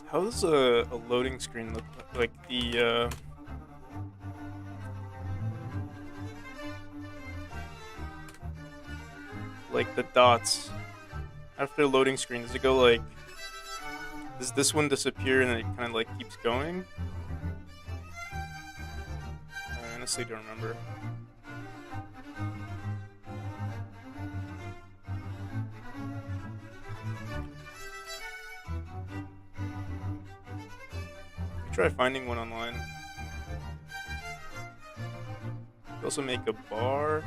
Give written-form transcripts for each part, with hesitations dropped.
How does a loading screen look like? Like the dots after loading screen? Does it go like? Does this one disappear and then it kind of like keeps going? I honestly don't remember. Try finding one online. You also make a bar.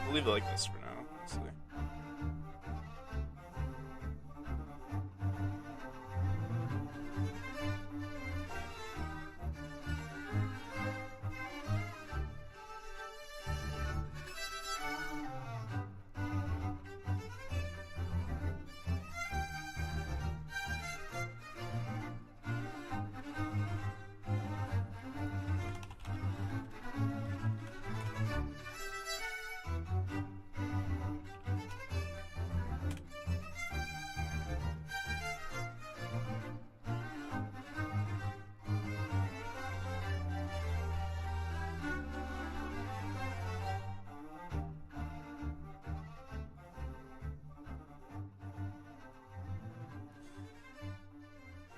We'll leave it like this for now, honestly.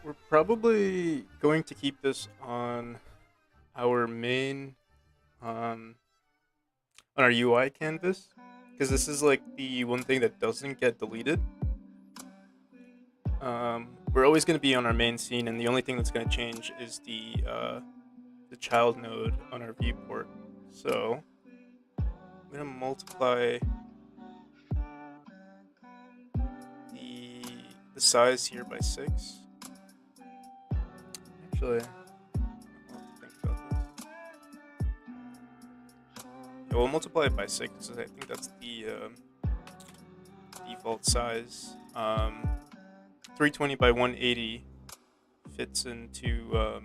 We're probably going to keep this on our main on our UI canvas because this is like the one thing that doesn't get deleted. We're always going to be on our main scene, and the only thing that's going to change is the child node on our viewport. So I'm going to multiply the the size here by 6. Actually, I'll have to think about this. Yeah, we'll multiply it by 6 because I think that's the default size. 320 by 180 fits into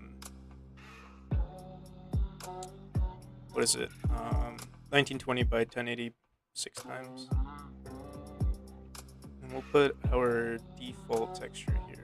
what is it? 1920 by 1080 6 times. And we'll put our default texture here.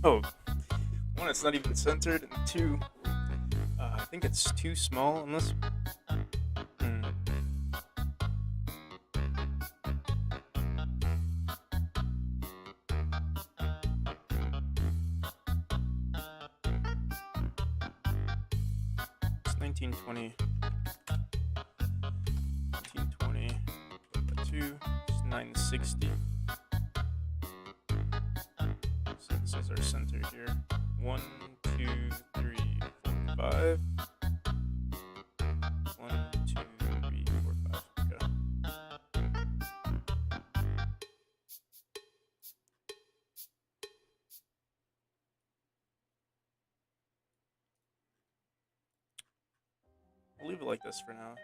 Oh, one, it's not even centered, and two, I think it's too small unless. Hmm. It's 1920. 1920 by 2 is 960. So this is our center here. 1, 2, 3, 4, 5. 1, 2, 3, 4, 5. Okay. I'll leave it like this for now.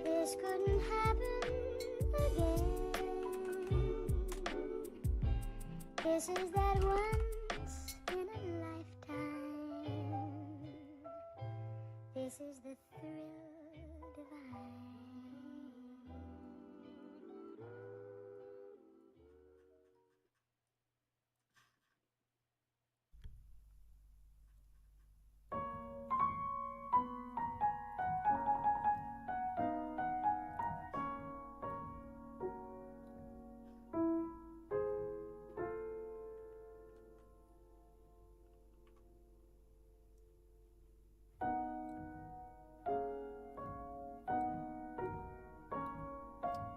This couldn't happen again. This is that once in a lifetime. This is the thrill divine.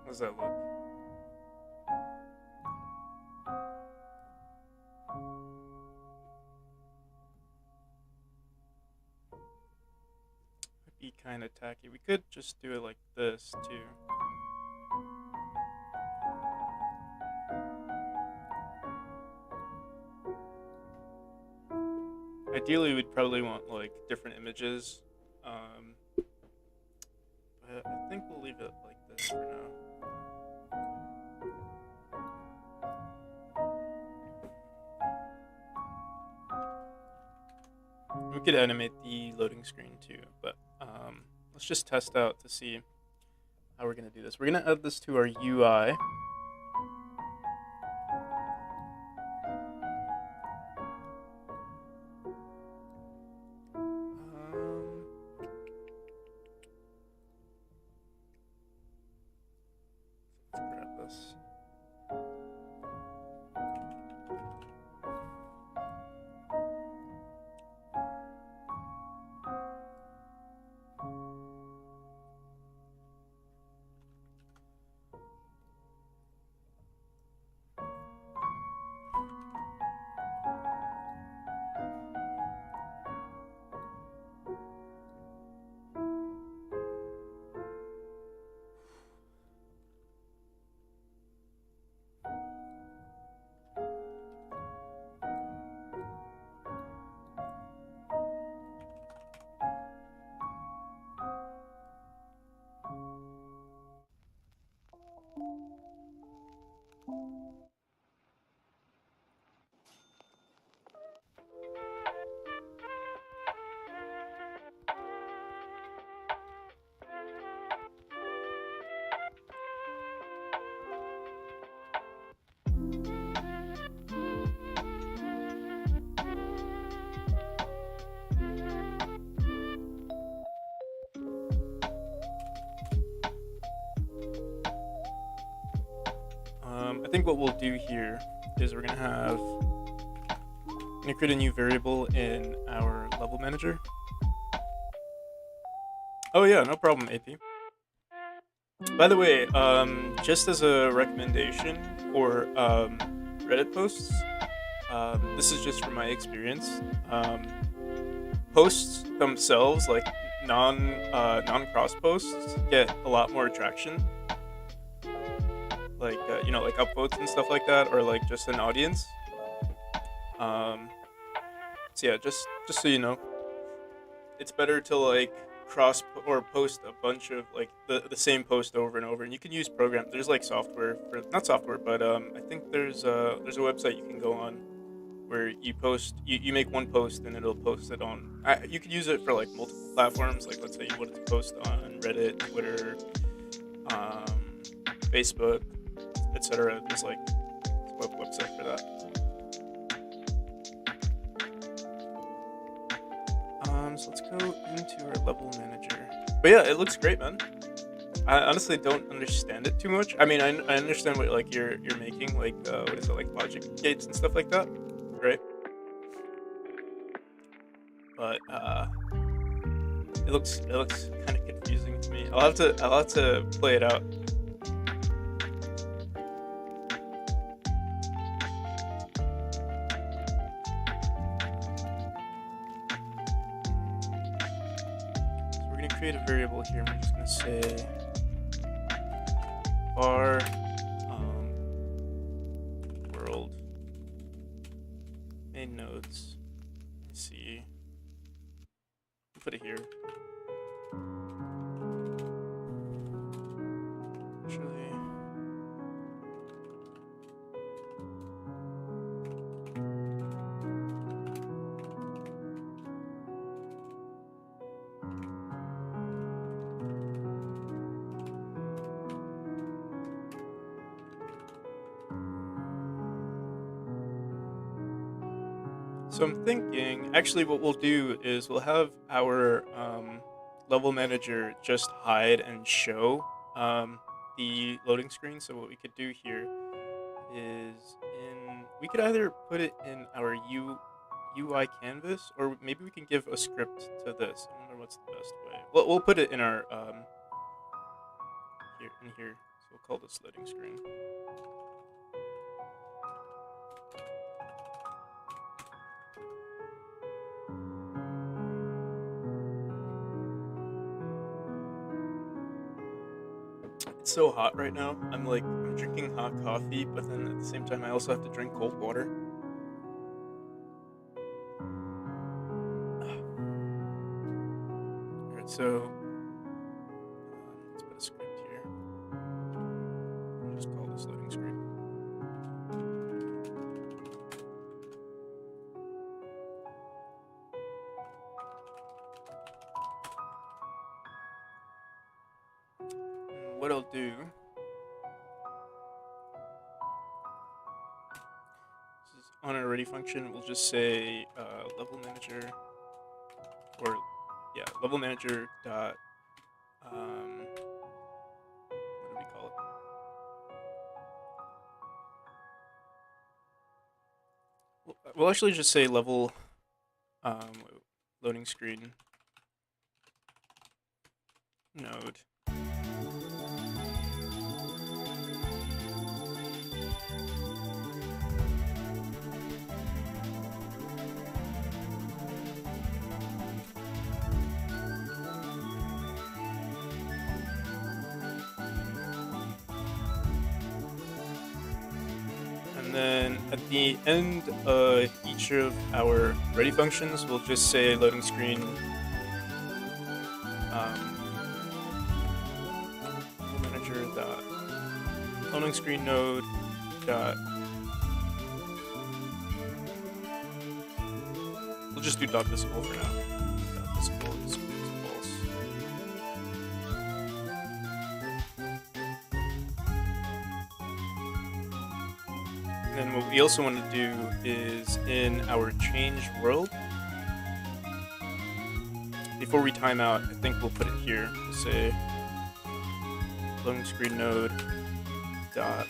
How does that look? Might be kind of tacky. We could just do it like this too. Ideally, we'd probably want like different images, but I think we'll leave it like this for now. We could animate the loading screen too, but let's just test out to see how we're gonna do this. We're gonna add this to our UI. Let's grab this. think what we'll do here is we're gonna create a new variable in our level manager. Oh yeah, no problem, AP. By the way, just as a recommendation for Reddit posts, this is just from my experience. Posts themselves, like non-cross posts, get a lot more traction. Like like upvotes and stuff like that, or like just an audience. So yeah, just so you know, it's better to like cross or post a bunch of like the same post over and over, and you can use program. There's like software for not software, but I think there's a website you can go on where you make one post and it'll post it on. You could use it for like multiple platforms. Like let's say you wanted to post on Reddit, Twitter, Facebook, etc. There's like a website for that. So let's go into our level manager. But yeah, it looks great, man. I honestly don't understand it too much. I mean, I understand what like you're making, like what is it, like logic gates and stuff like that, right? But it looks kind of confusing to me. I'll have to play it out. Create a variable here. I'm just going to say var world main nodes. Let's see. Put it here. Actually, so I'm thinking, actually what we'll do is we'll have our level manager just hide and show the loading screen. So what we could do here is we could either put it in our UI canvas, or maybe we can give a script to this. I wonder what's the best way. Well, we'll put it in our here. So we'll call this loading screen. It's so hot right now. I'm drinking hot coffee, but then at the same time I also have to drink cold water. Alright, so let's put a script here. I'll just call this loading screen. What I'll do is on our ready function, we'll just say level manager, or yeah, level manager dot what do we call it? We'll actually just say level loading screen node. And then at the end of each of our ready functions, we'll just say loading screen manager dot loading screen node dot. We'll just do dot visible for now. Dot visible is false. And then what we also want to do is in our change world, before we time out, I think we'll put it here. We'll say loading screen node dot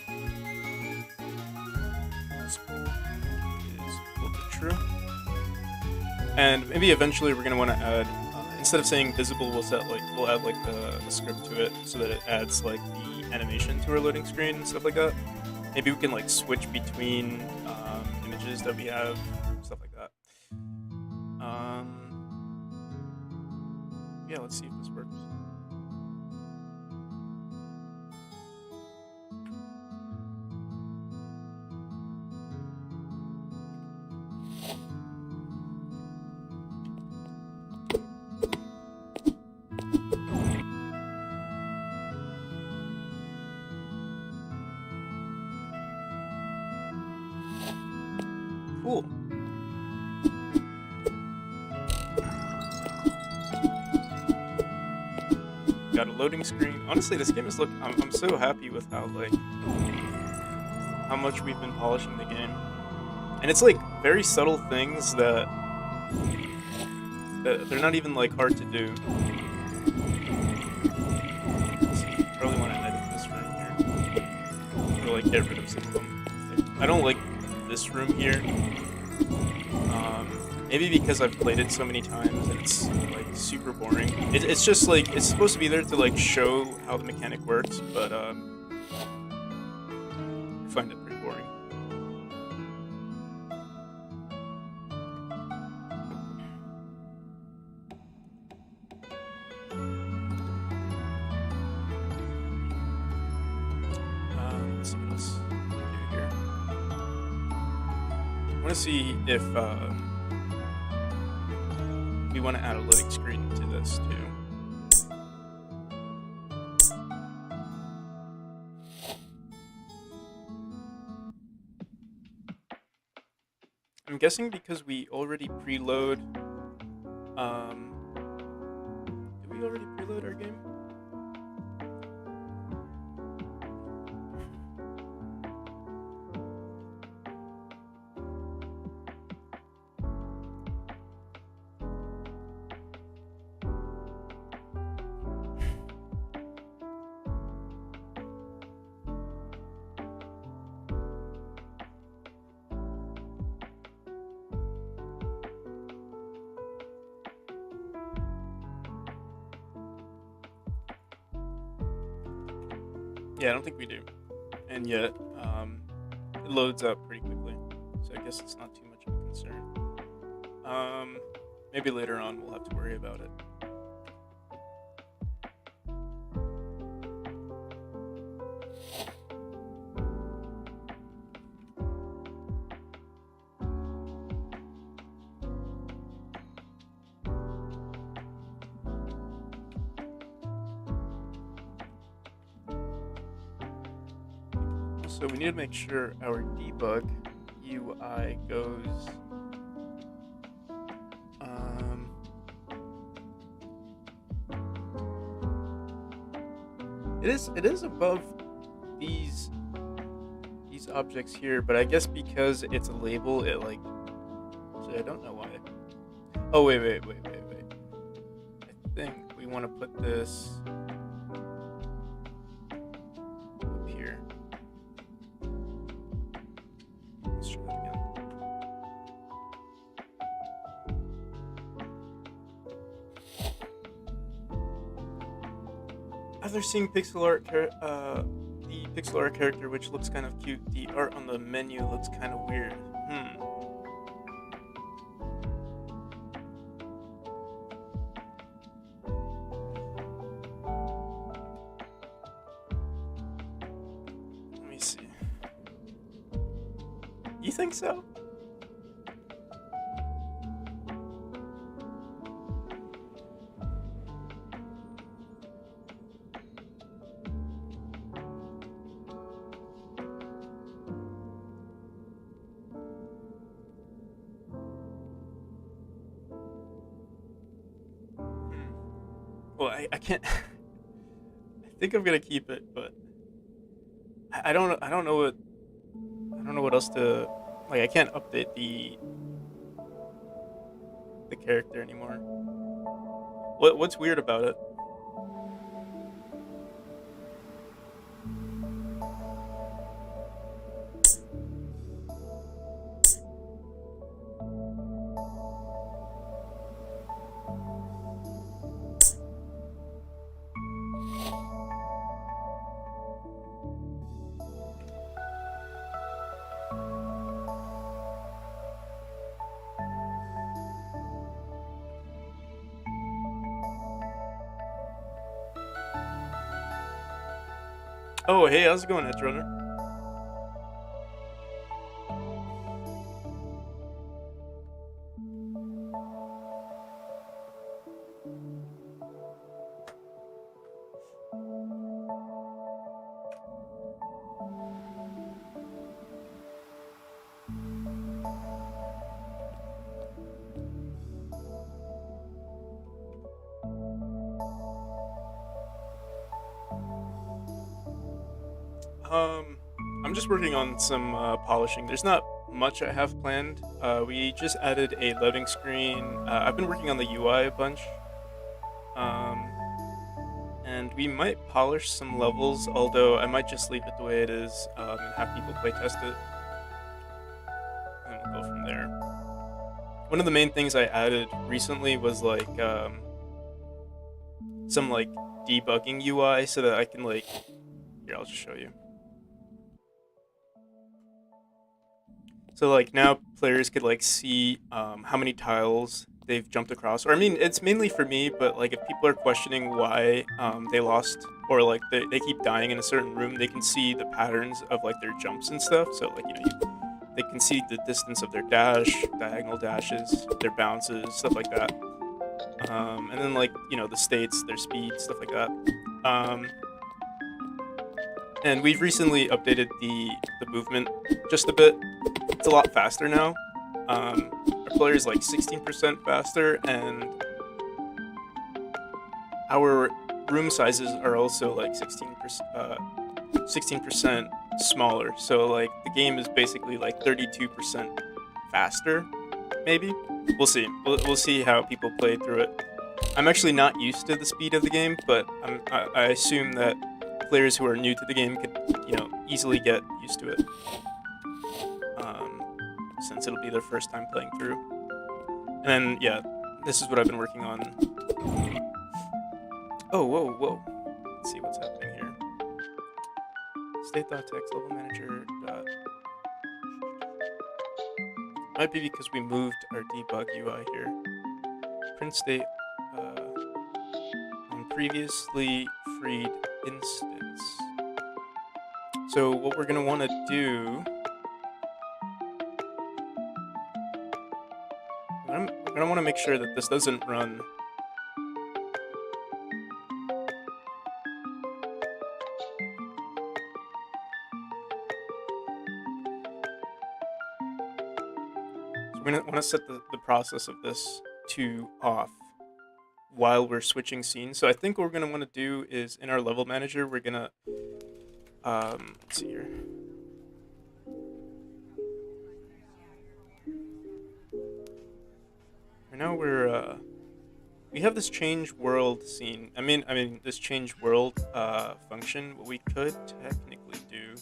true. And maybe eventually we're gonna want to add, instead of saying visible, we'll add like the script to it so that it adds like the animation to our loading screen and stuff like that. Maybe we can like switch between images that we have, stuff like that. Yeah, let's see if this works. Cool. Got a loading screen. Honestly, this game is I'm so happy with how much we've been polishing the game, and it's like very subtle things that they're not even like hard to do. Probably want to edit this room here, or like get rid of some of them. I don't like this room here. Maybe because I've played it so many times and it's like super boring. It's just like it's supposed to be there to like show how the mechanic works, but I find it pretty boring. Let's see what else we can do here. I want to see if we want to add a loading screen to this too. I'm guessing because we already preload. Did we already preload our game? Yeah, I don't think we do. And yet, it loads up pretty quickly. So I guess it's not too much of a concern. Maybe later on we'll have to worry about it. So we need to make sure our debug UI goes. It is above these objects here, but I guess because it's a label, it like. So I don't know why. Oh wait. I think we want to put this up here. Let's try that again. After seeing the pixel art character, which looks kind of cute, the art on the menu looks kind of weird. Let me see. You think so? Well, I can't. I think I'm gonna keep it, but I don't know what else to like. I can't update the character anymore. What's weird about it? Oh, hey, how's it going, Edge Runner? Um, I'm just working on some polishing. There's not much I have planned. We just added a loading screen. I've been working on the UI a bunch. Um, and we might polish some levels, although I might just leave it the way it is and have people play test it, and we'll go from there. One of the main things I added recently was like some like debugging UI so that I can like here I'll just show you. So like now players could like see how many tiles they've jumped across. Or I mean, it's mainly for me, but like if people are questioning why they lost or like they keep dying in a certain room, they can see the patterns of like their jumps and stuff. So like they can see the distance of their dash, diagonal dashes, their bounces, stuff like that. And then like the states, their speed, stuff like that. Um, and we've recently updated the movement just a bit. It's a lot faster now. Our player is like 16% faster, and our room sizes are also like 16% smaller. So like the game is basically like 32% faster. Maybe we'll see. We'll see how people play through it. I'm actually not used to the speed of the game, but I assume that players who are new to the game could easily get used to it. Since it'll be their first time playing through. And then, yeah, this is what I've been working on. Oh, whoa, whoa. Let's see what's happening here. State.txt level manager. Might be because we moved our debug UI here. Print state on previously freed instance. So what we're going to want to do... We're going to want to make sure that this doesn't run. So we're going to want to set the process of this to off while we're switching scenes. So I think what we're going to want to do is in our level manager, we're going to, let's see here. Right now we have this change world scene. I mean this change world function. What we could technically do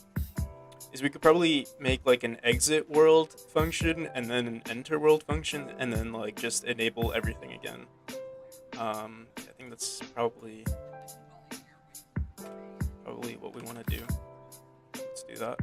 is we could probably make like an exit world function and then an enter world function and then like just enable everything again. I think that's probably what we want to do. Let's do that.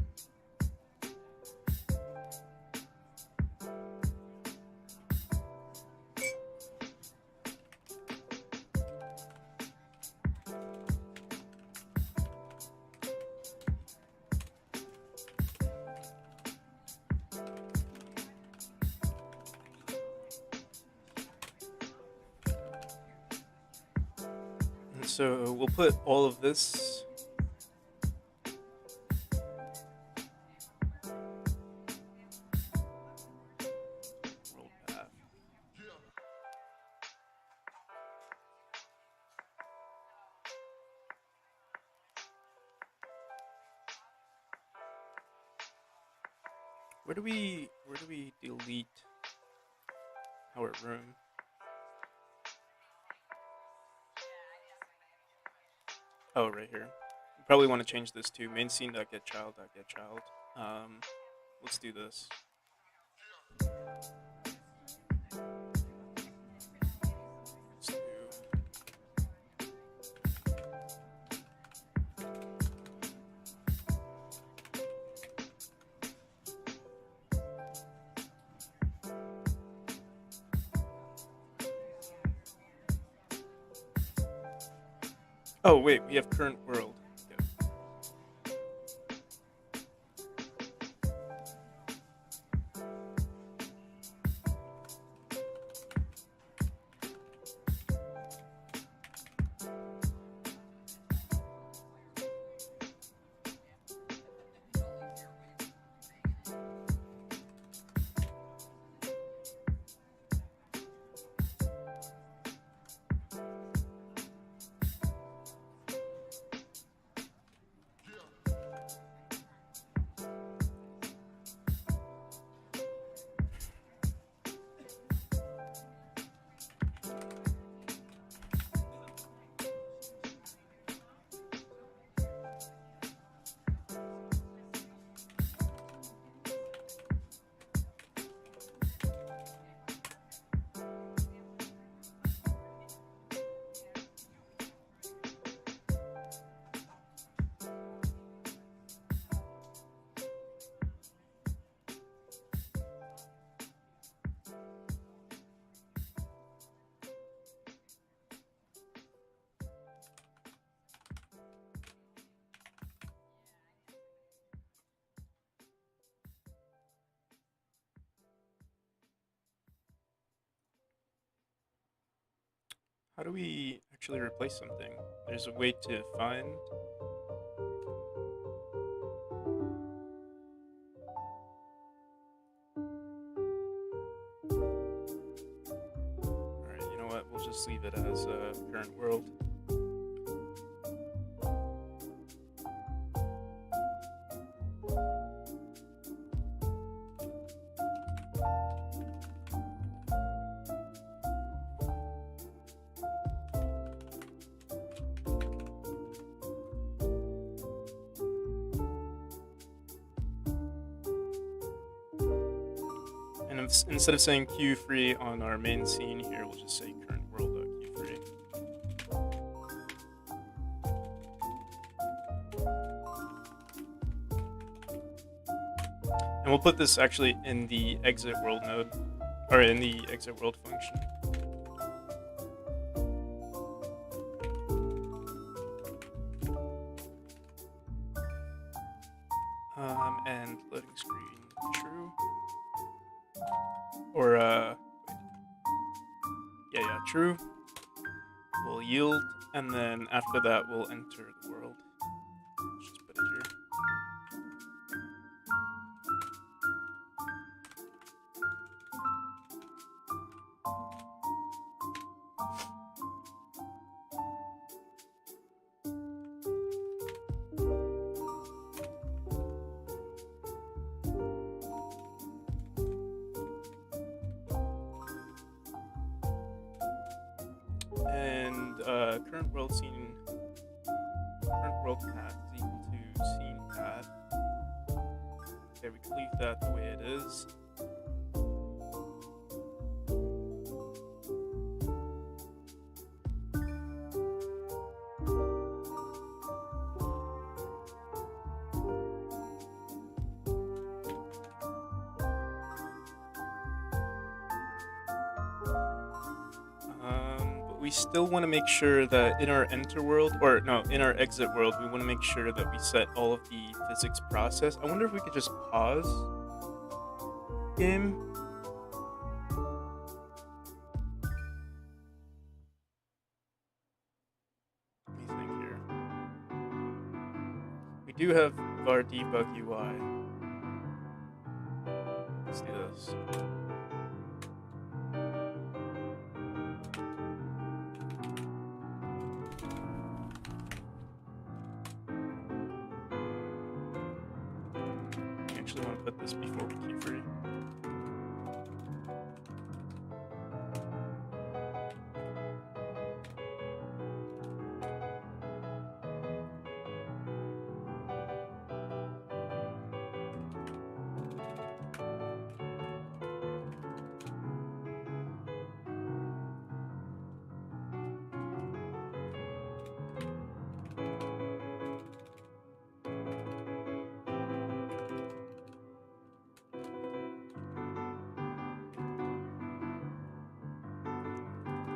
So we'll put all of this world path. Where do we delete our room? Oh, right here. You probably want to change this to main scene.getChild.getChild. Let's do this. Let's do... Oh, wait, we have current world. Okay. How do we actually replace something? There's a way to find. Alright, you know what? We'll just leave it as current world. And instead of saying queue free on our main scene here, we'll just say current world.queue free. And we'll put this actually in the exit world node, or in the exit world function. And loading screen true. Or, yeah, true. We'll yield, and then after that, we'll enter the world. Let's just put it here. And current world scene, current world path is equal to scene path. Okay, we can leave that the way it is. But we still want to make sure that in our enter world, or no, in our exit world, we want to make sure that we set all of the physics process. I wonder if we could just pause game. Let me think here. We do have var debug UI. Let's do this. I actually want to put this before we queue free.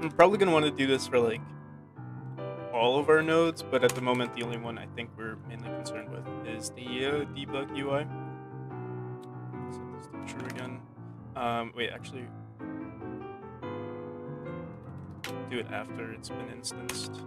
I'm probably going to want to do this for like all of our nodes, but at the moment the only one I think we're mainly concerned with is the debug UI. Set this to true again. Wait, actually do it after it's been instanced.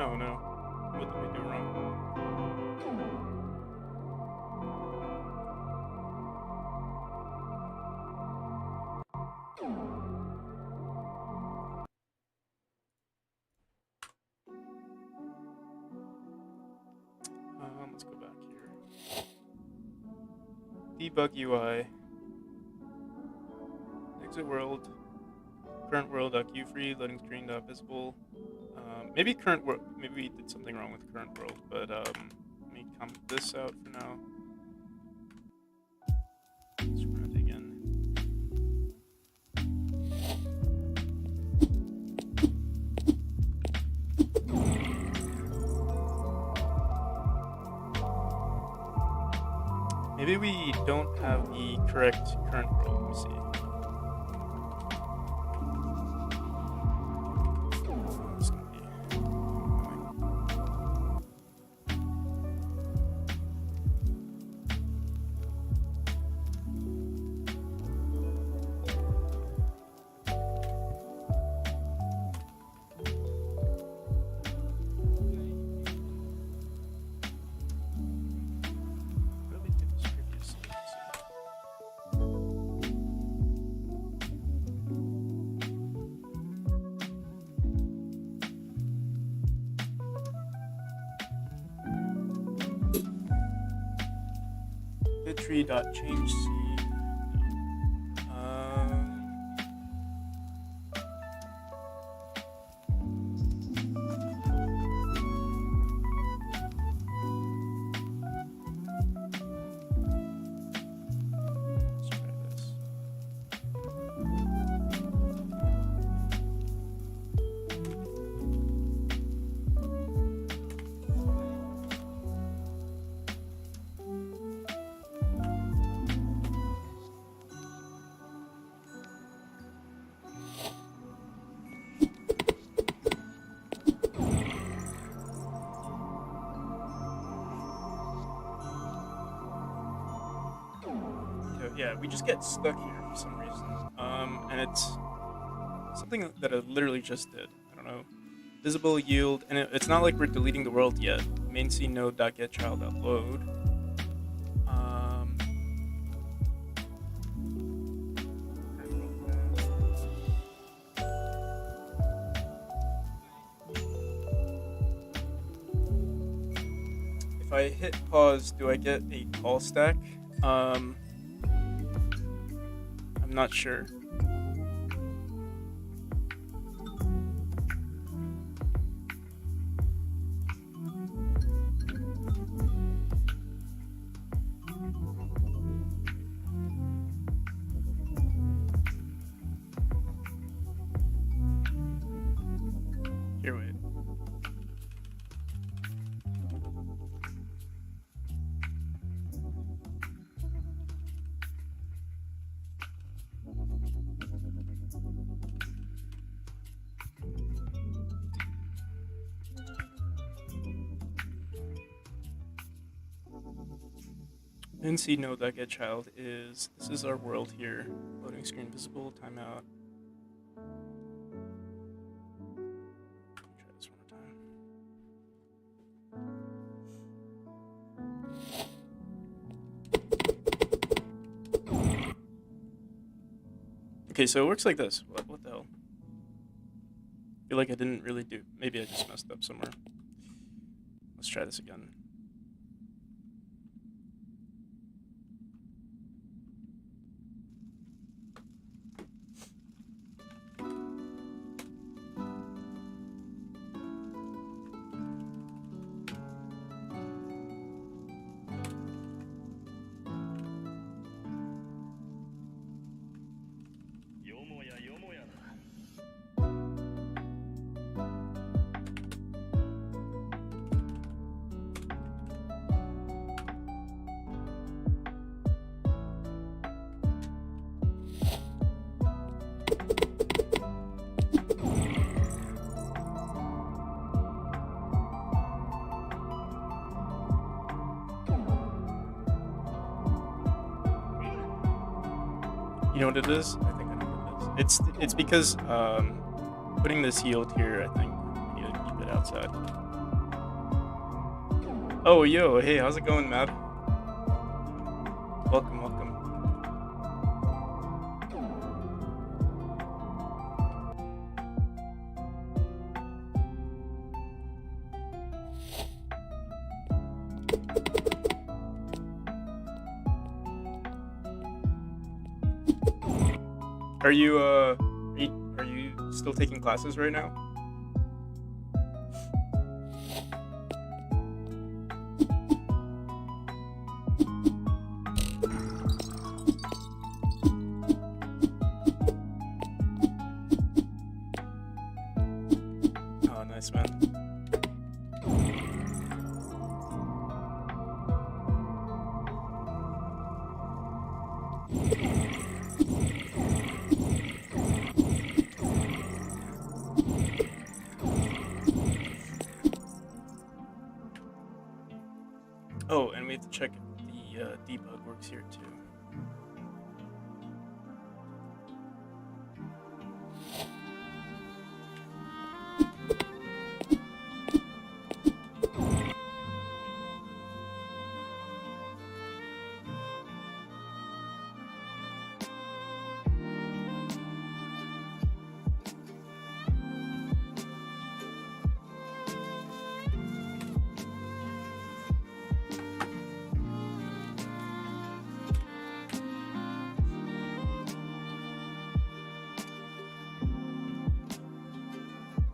Oh no, what did we do wrong? Let's go back here. Debug UI. Exit world. Current world.queue free. Loading screen.visible. Maybe current world. Maybe we did something wrong with current world, but let me comment this out for now. Let's run it again. maybe we don't have the correct current world. Let me see. It's gonna be What did we do this previously? Let's see. Bittree.change seed. Let's try this. So yeah, we just get stuck here for some reason. And it's something that I literally just did. I don't know. Visible yield, and it's not like we're deleting the world yet. Main scene node.getChild.load. If I hit pause, do I get a call stack? I'm not sure. Here, wait. NC node.getChild is, this is our world here. Loading screen visible, timeout. Try this one more time. Okay, so it works like this. What the hell? I feel like I didn't really do, maybe I just messed up somewhere. Let's try this again. You know what it is? I think I know what it is. It's because putting this yield here, I think we need to keep it outside. Oh, yo, hey, how's it going, Matt? Welcome, welcome. Are you still taking classes right now? Oh, nice, man. Oh, and we have to check if the debug works here too.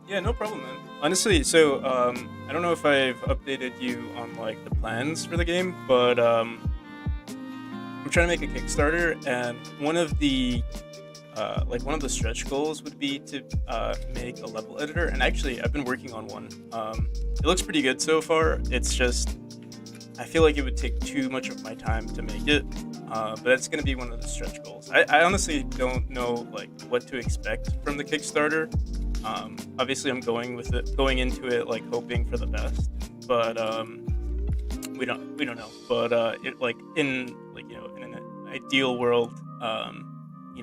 Yeah, no problem, man. Honestly, so I don't know if I've updated you on like the plans for the game, but I'm trying to make a Kickstarter, and one of the stretch goals would be to make a level editor. And actually, I've been working on one. It looks pretty good so far. It's just I feel like it would take too much of my time to make it. But that's going to be one of the stretch goals. I honestly don't know like what to expect from the Kickstarter. Obviously, I'm going into it like hoping for the best, but we don't know. But it like in like in an ideal world,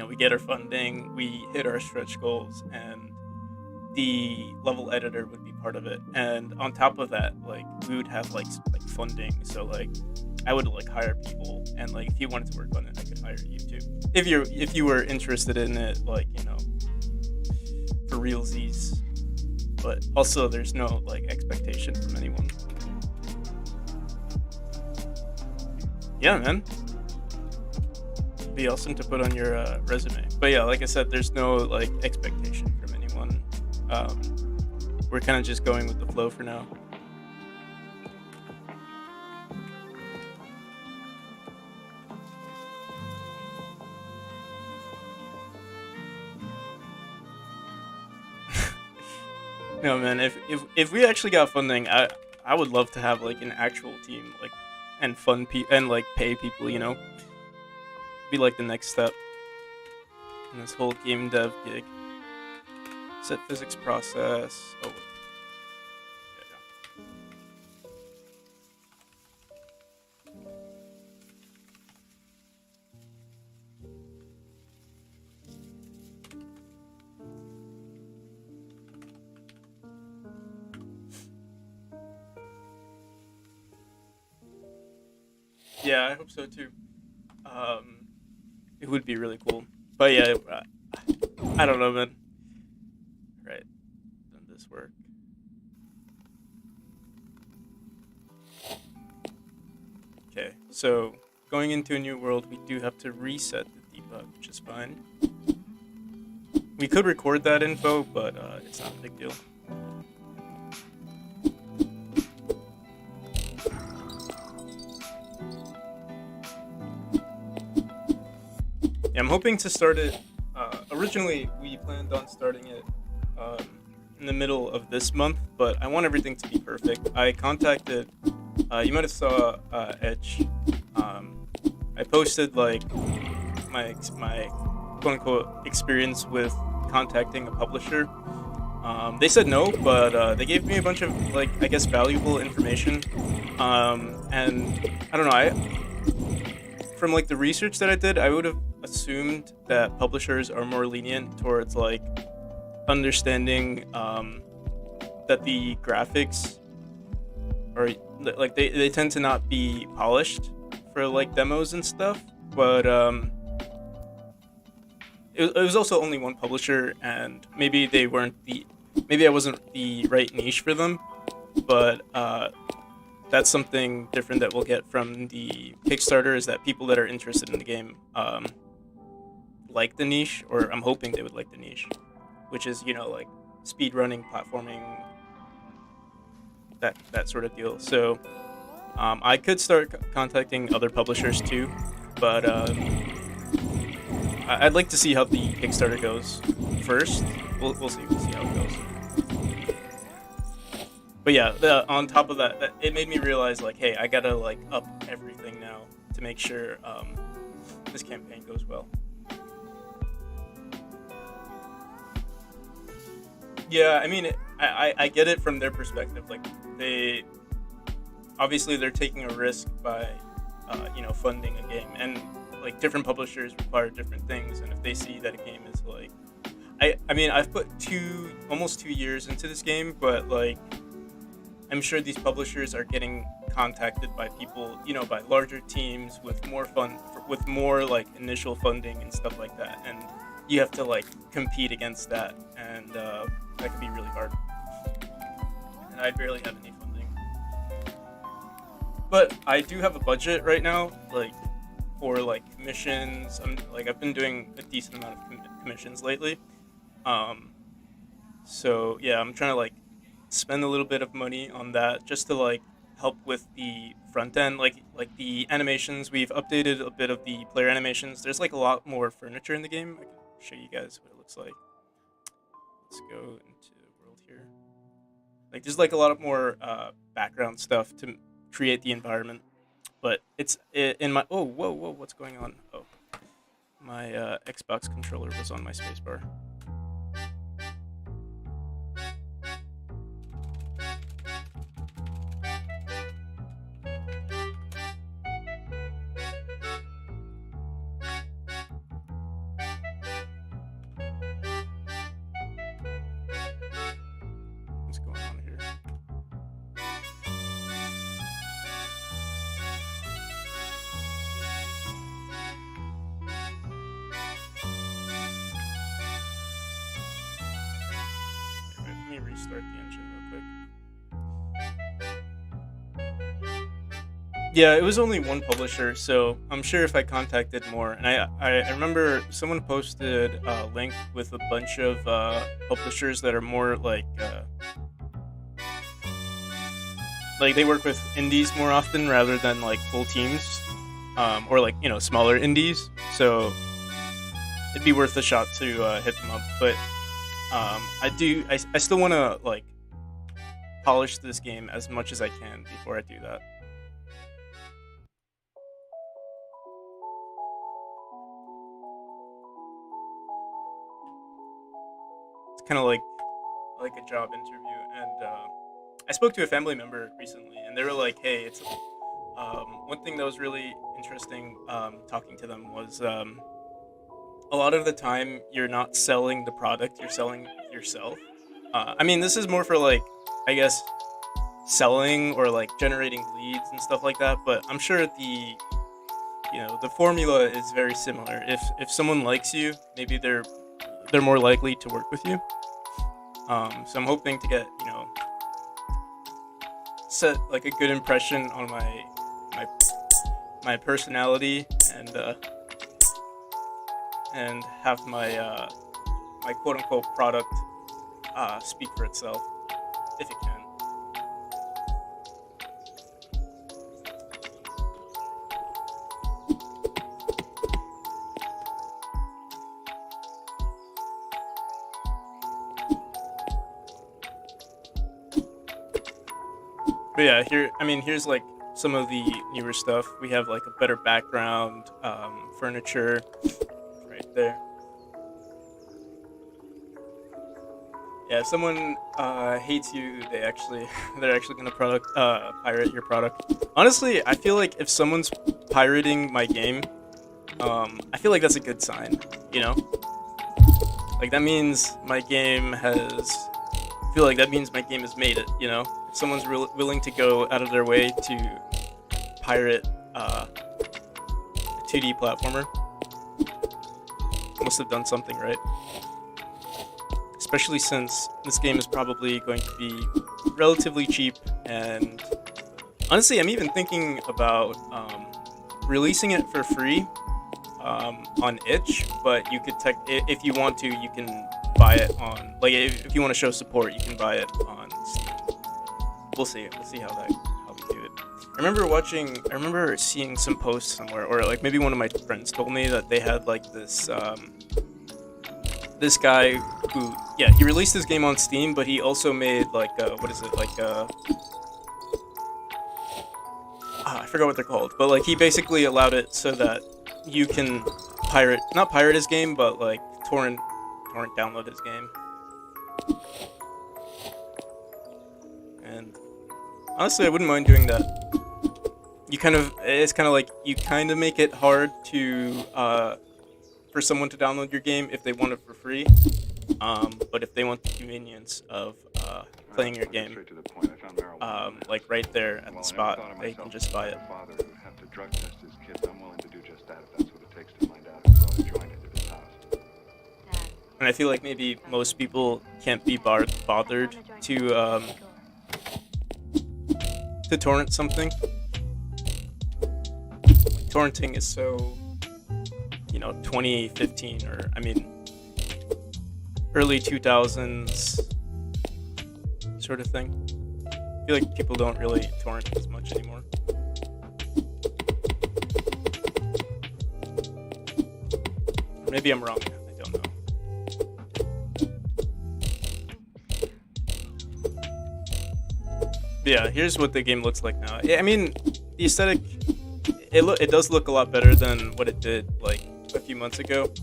we get our funding, we hit our stretch goals, and the level editor would be part of it. And on top of that, like we would have like funding, so like I would like hire people, and like if you wanted to work on it, I could hire you too. If you were interested in it, like for realsies. But also, there's no like expectation from anyone. Yeah, man. Be awesome to put on your resume. But yeah, like I said, there's no like expectation from anyone. We're kind of just going with the flow for now. No, man. If we actually got funding, I would love to have like an actual team, like and and like pay people. Be like the next step in this whole game dev gig. Set physics process. Oh, yeah, I hope so too. It would be really cool. But yeah, I don't know, man. Right, then this work. Okay, so going into a new world, we do have to reset the debug, which is fine. We could record that info, but it's not a big deal. Yeah, I'm hoping to start it. Originally, we planned on starting it in the middle of this month, but I want everything to be perfect. I contacted. You might have saw Edge. I posted like my quote unquote experience with contacting a publisher. They said no, but they gave me a bunch of like I guess valuable information. And I don't know. From like the research that I did, I would have assumed that publishers are more lenient towards like understanding that the graphics are like they tend to not be polished for like demos and stuff. But it was also only one publisher, and maybe maybe I wasn't the right niche for them. But that's something different that we'll get from the Kickstarter, is that people that are interested in the game like the niche, or I'm hoping they would like the niche, which is like speed running, platforming, that sort of deal. So I could start contacting other publishers too, but I'd like to see how the Kickstarter goes first. We'll see how it goes. But yeah, on top of that, it made me realize like, hey, I gotta like up everything now to make sure this campaign goes well. Yeah, I mean, I get it from their perspective. Like, they obviously they're taking a risk by, funding a game, and like different publishers require different things. And if they see that a game is like, I mean, I've put almost 2 years into this game, but like, I'm sure these publishers are getting contacted by people, by larger teams with more with more like initial funding and stuff like that, and you have to like compete against that, and that can be really hard. And I barely have any funding, but I do have a budget right now, like for like commissions. I've been doing a decent amount of commissions lately. So yeah, I'm trying to like spend a little bit of money on that just to like help with the front end, like the animations. We've updated a bit of the player animations. There's like a lot more furniture in the game. I can show you guys what it looks like. Let's go into the world here. Like there's like a lot of more background stuff to create the environment, but it's in my whoa, what's going on? Oh, my Xbox controller was on my spacebar. What's going on here? Let me restart the engine real quick. Yeah, it was only one publisher, so I'm sure if I contacted more, and I remember someone posted a link with a bunch of publishers that are more like they work with indies more often rather than like full teams, or like smaller indies. So it'd be worth a shot to hit them up. But I still want to like polish this game as much as I can before I do that. It's kind of like a job interview, and I spoke to a family member recently, and they were like, "Hey, it's one thing that was really interesting talking to them was a lot of the time you're not selling the product, you're selling yourself. I mean, this is more for like, I guess, selling or like generating leads and stuff like that. But I'm sure the formula is very similar. If someone likes you, maybe they're more likely to work with you. So I'm hoping to get set like a good impression on my personality, and have my my quote unquote product speak for itself, if it can. But yeah, here's like some of the newer stuff. We have like a better background, furniture, right there. Yeah, if someone hates you, they're actually gonna pirate your product. Honestly, I feel like if someone's pirating my game, I feel like that's a good sign. Like that means my game has. I feel like that means my game has made it. If someone's willing to go out of their way to pirate a 2D platformer, must have done something right. Especially since this game is probably going to be relatively cheap, and honestly, I'm even thinking about releasing it for free on itch. But you could if you want to, you can buy it on if you want to show support, you can buy it on Steam. We'll see how we do it. I remember seeing some posts somewhere, or like maybe one of my friends told me that they had like this guy who, yeah, he released his game on Steam, but he also made like I forgot what they're called, but like he basically allowed it so that you can not pirate his game, but like torrent download his game. And honestly, I wouldn't mind doing that. It's kind of like you kind of make it hard to for someone to download your game if they want it for free. But if they want the convenience of playing your game, like right there at the spot, they can just buy it. And I feel like maybe most people can't be bothered to torrent something. Torrenting is so, 2015 or early 2000s sort of thing. I feel like people don't really torrent as much anymore. Or maybe I'm wrong. I don't know. But yeah, here's what the game looks like now. I mean, the aesthetic, it does look a lot better than what it did like a few months ago,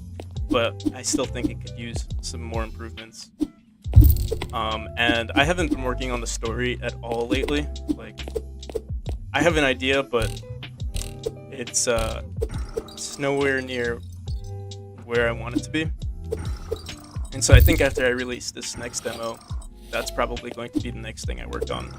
but I still think it could use some more improvements. And I haven't been working on the story at all lately. Like, I have an idea, but it's nowhere near where I want it to be. And so I think after I release this next demo, that's probably going to be the next thing I work on.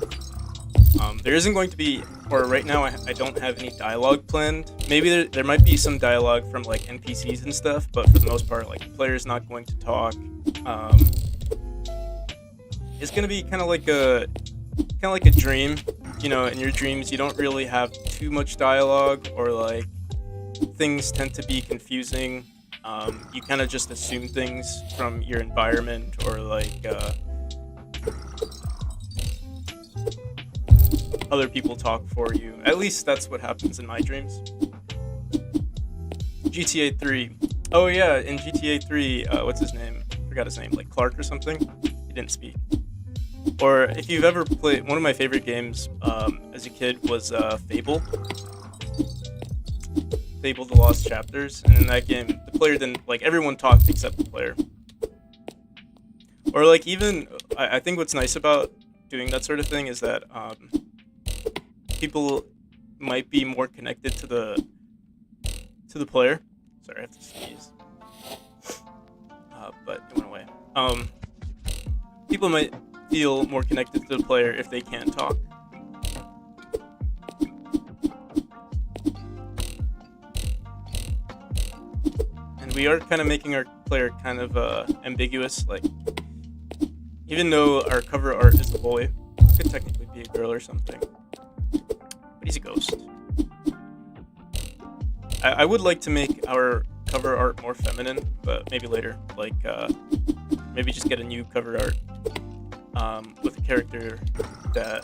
There isn't going to be, or right now I don't have any dialogue planned. Maybe there might be some dialogue from like NPCs and stuff, but for the most part, like the player's not going to talk. It's gonna be kind of like a dream. In your dreams you don't really have too much dialogue, or like things tend to be confusing. You kind of just assume things from your environment, or like other people talk for you. At least that's what happens in my dreams. GTA 3. Oh yeah, in GTA 3, what's his name? I forgot his name, like Clark or something. He didn't speak. Or if you've ever played, one of my favorite games as a kid was Fable. Fable: The Lost Chapters, and in that game, the player didn't, like, everyone talked except the player. Or like even, I think what's nice about doing that sort of thing is that people might be more connected to the player. Sorry, I have to sneeze. But it went away. People might feel more connected to the player if they can't talk. And we are kind of making our player kind of ambiguous. Like, even though our cover art is a boy, it could technically be a girl or something. But he's a ghost. I would like to make our cover art more feminine, but maybe later. Like, maybe just get a new cover art with a character that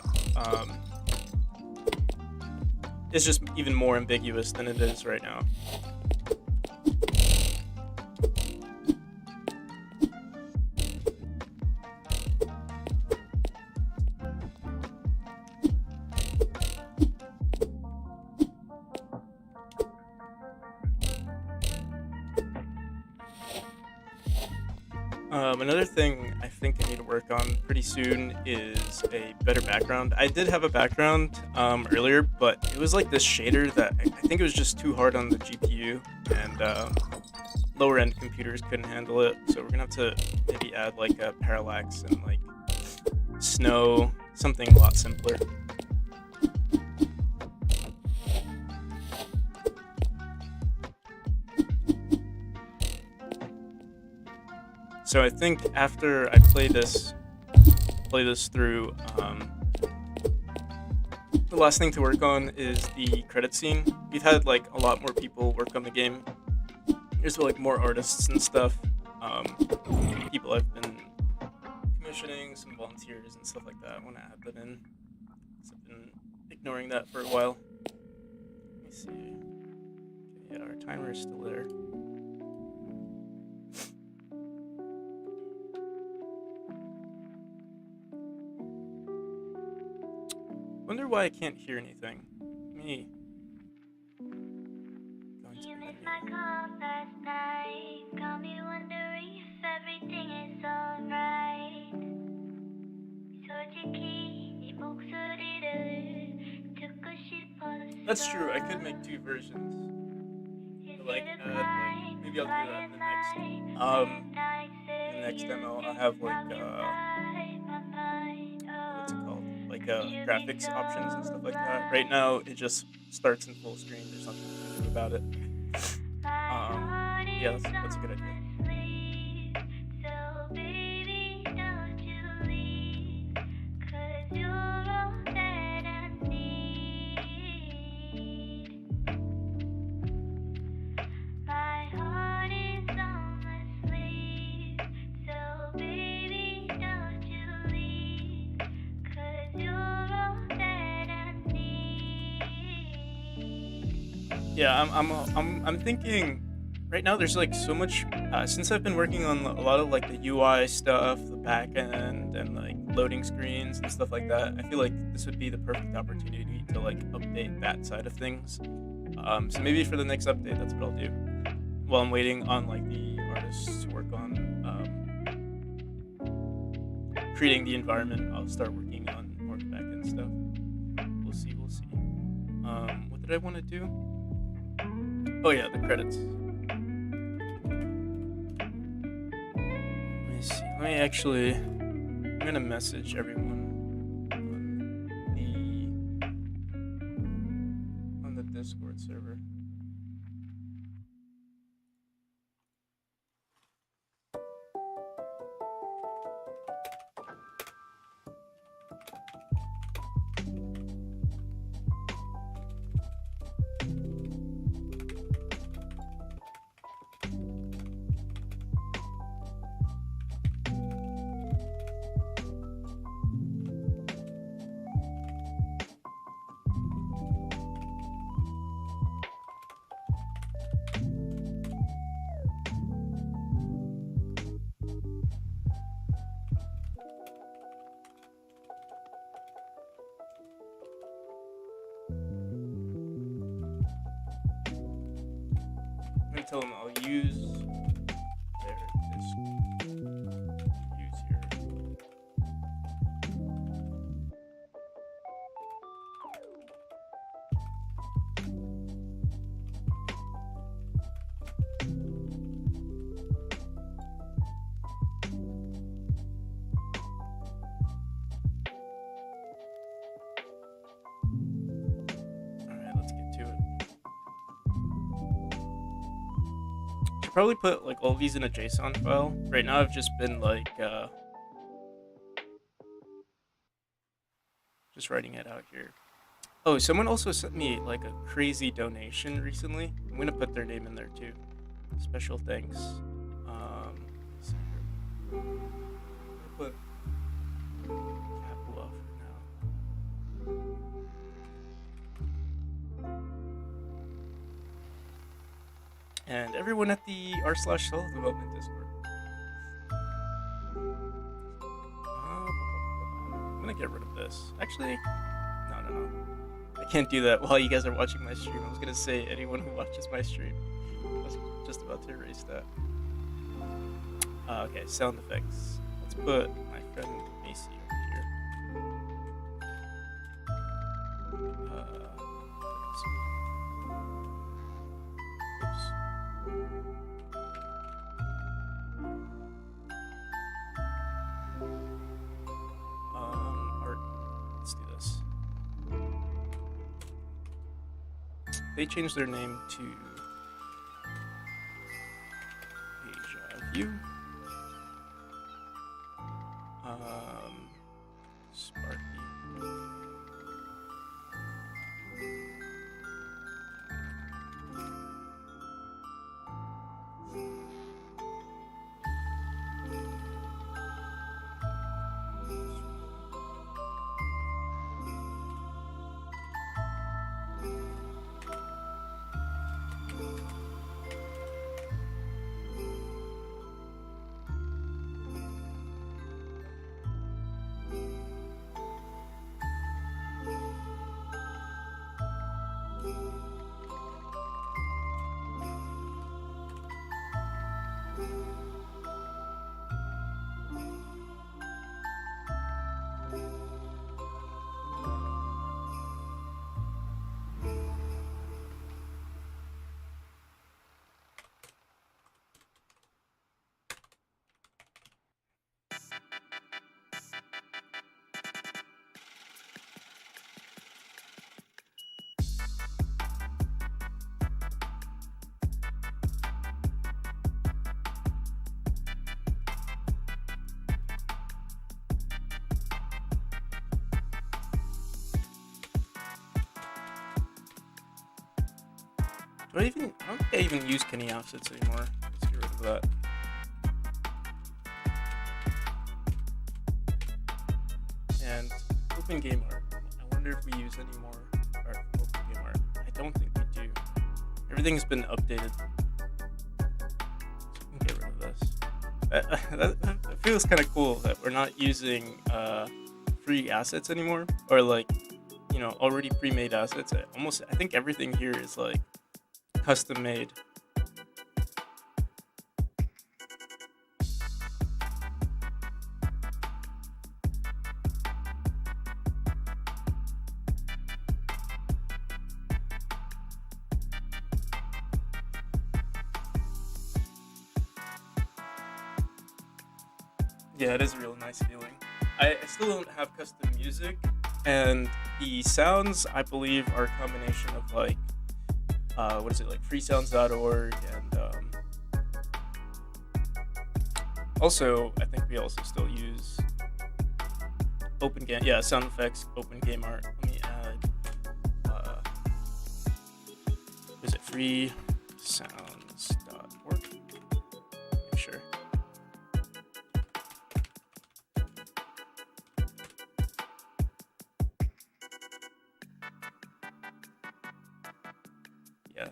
is just even more ambiguous than it is right now. Another thing I think I need to work on pretty soon is a better background. I did have a background earlier, but it was like this shader that I think it was just too hard on the GPU, and lower end computers couldn't handle it. So we're gonna have to maybe add like a parallax and like snow, something a lot simpler. So I think after I play this through, the last thing to work on is the credit scene. We've had like a lot more people work on the game. There's like more artists and stuff. People I've been commissioning, some volunteers and stuff like that. I want to add that in. So I've been ignoring that for a while. Let me see. Okay, yeah, our timer is still there. Wonder why I can't hear anything. Me. Go into the menu. That's true. I could make two versions. Like add like maybe I'll do that in the next demo. I'll have like what's it called? Like graphics options and stuff like that. Right now it just starts in full screen. There's nothing you can do about it. Yeah, that's a good idea. Yeah, I'm thinking right now. There's like so much since I've been working on a lot of like the UI stuff, the back end, and like loading screens and stuff like that. I feel like this would be the perfect opportunity to like update that side of things. So maybe for the next update, that's what I'll do. While I'm waiting on like the artists to work on creating the environment, I'll start working on more of the back end stuff. We'll see. We'll see. What did I want to do? Oh yeah, the credits. Let me see. Let me actually. I'm gonna message everyone on the Discord server. I'm gonna tell them I'll use their use here. Alright, let's get to it. Should probably put like all these in a JSON file. Right now I've just been like just writing it out here. Oh, someone also sent me like a crazy donation recently. I'm gonna put their name in there too. Special thanks. Let's see here. I'll put Capua for now. And everyone at the r/self development Discord. I'm gonna get rid of this. Actually, no. I can't do that while you guys are watching my stream. I was gonna say anyone who watches my stream. I was just about to erase that. Okay, sound effects. Let's put my friend Macy over here. Art. Let's do this. They changed their name to Deja View. Sparky. I don't think I even use Kenny assets anymore. Let's get rid of that. And open game art. I wonder if we use any more art from open game art. I don't think we do. Everything's been updated. So we can get rid of this. That feels kind of cool that we're not using free assets anymore, or like, already pre-made assets. I think everything here is like custom made. Yeah, it is a real nice feeling. I still don't have custom music, and the sounds, I believe, are a combination of like, what is it, like freesounds.org, and also, I think we also still use open game, yeah, sound effects, open game art. Let me add, is it freesounds.org? Make sure. Yeah.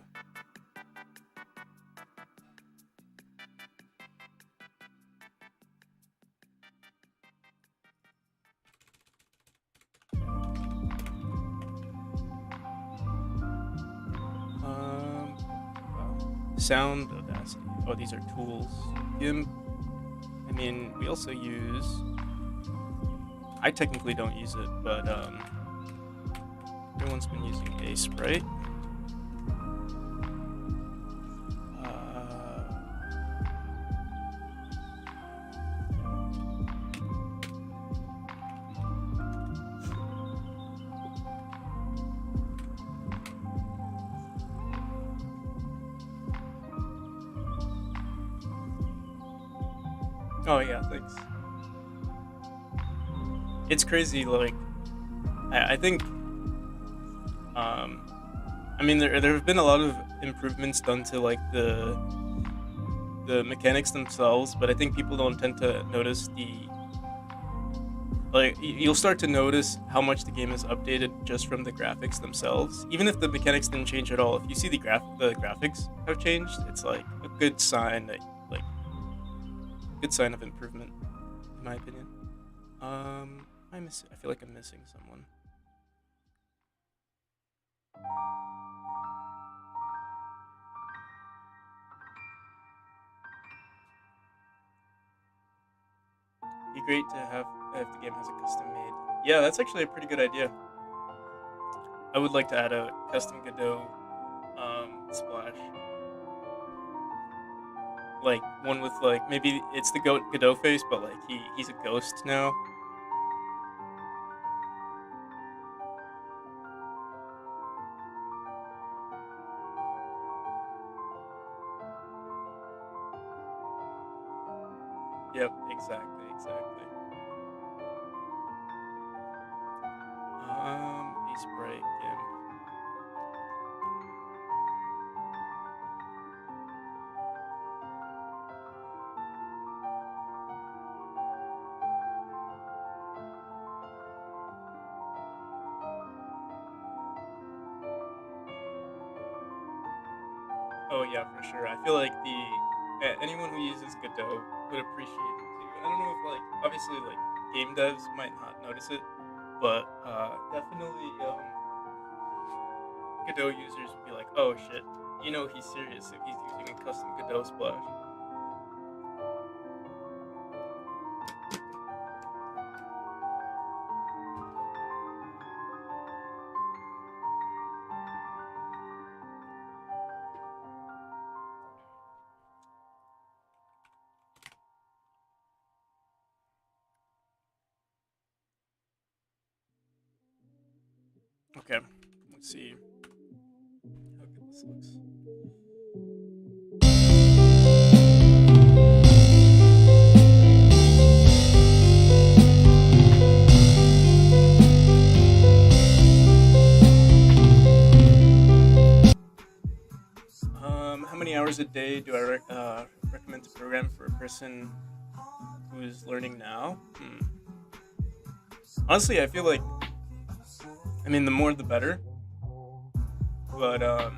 Sound Audacity. Oh, these are tools. GIMP. I mean, we also use. I technically don't use it, but everyone's been using Ace, right? Oh yeah, thanks. It's crazy, like I think I mean there have been a lot of improvements done to like the mechanics themselves, but I think people don't tend to notice you'll start to notice how much the game is updated just from the graphics themselves. Even if the mechanics didn't change at all, if you see the graphics have changed, it's like a good sign that good sign of improvement, in my opinion. I feel like I'm missing someone. Be great to have if the game has a custom made. Yeah, that's actually a pretty good idea. I would like to add a custom Godot splash. Like one with like maybe it's the Godot face, but like he's a ghost now. Yep, exactly. Ace break game. Oh yeah, for sure. I feel like anyone who uses Godot would appreciate it too. I don't know if like obviously like game devs might not notice it, but definitely Godot users would be like, oh shit, he's serious if he's using a custom Godot splash. Okay, let's see how good this looks. way do I recommend to program for a person who is learning now? Honestly, I feel like, I mean, the more the better. But I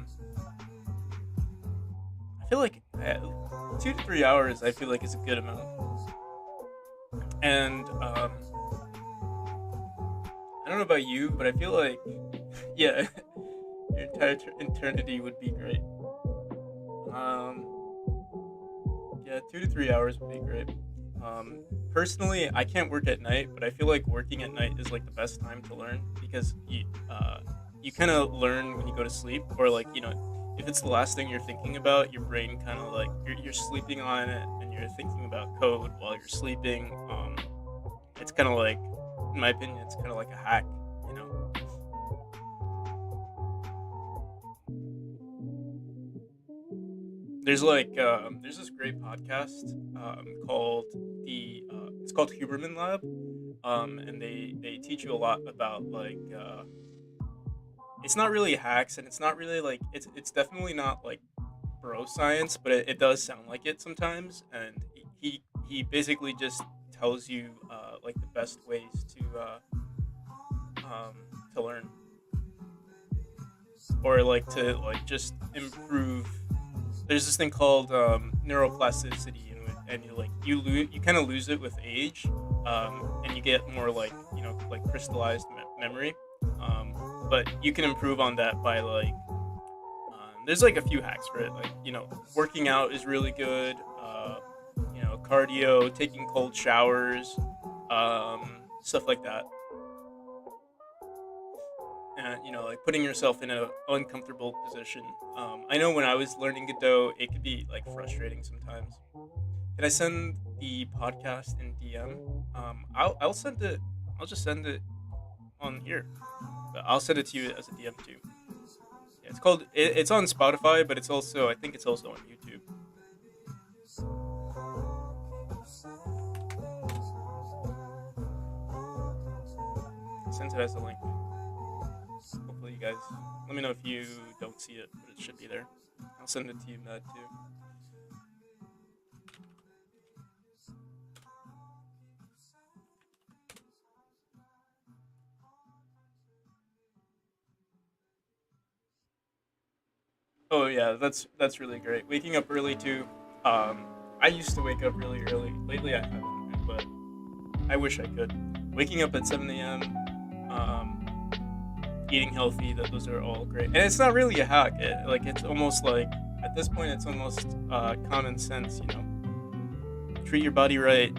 feel like 2 to 3 hours. I feel like is a good amount. And I don't know about you, but I feel like yeah, your entire eternity would be great. Um, yeah, 2 to 3 hours would be great. Personally, I can't work at night, but I feel like working at night is like the best time to learn because you kind of learn when you go to sleep, or like if it's the last thing you're thinking about, your brain kind of like you're sleeping on it and you're thinking about code while you're sleeping. It's kind of like, in my opinion, it's kind of like a hack, you know. There's this great podcast called the it's called Huberman Lab, and they teach you a lot about like it's not really hacks, and it's not really like it's definitely not like bro science, but it does sound like it sometimes. And he basically just tells you like the best ways um, to learn, or like to like just improve. There's this thing called neuroplasticity, and you kind of lose it with age, and you get more like like crystallized memory. But you can improve on that by like there's like a few hacks for it, like working out is really good. Cardio, taking cold showers, stuff like that. And like putting yourself in an uncomfortable position. I know when I was learning godot, it could be like frustrating sometimes. Can I send the podcast in DM? I'll send it. I'll just send it on here, but I'll send it to you as a DM too. Yeah, it's on Spotify, but I think it's also on YouTube. Send it as a link. Hopefully, you guys let me know if you don't see it, but it should be there. I'll send it to you, Matt, too. Oh yeah, that's really great. Waking up early too. Um, I used to wake up really early. Lately, I haven't, but I wish I could. Waking up at 7 a.m. Eating healthy. Those are all great. And it's not really a hack. It's almost like at this point, it's almost common sense. Treat your body right,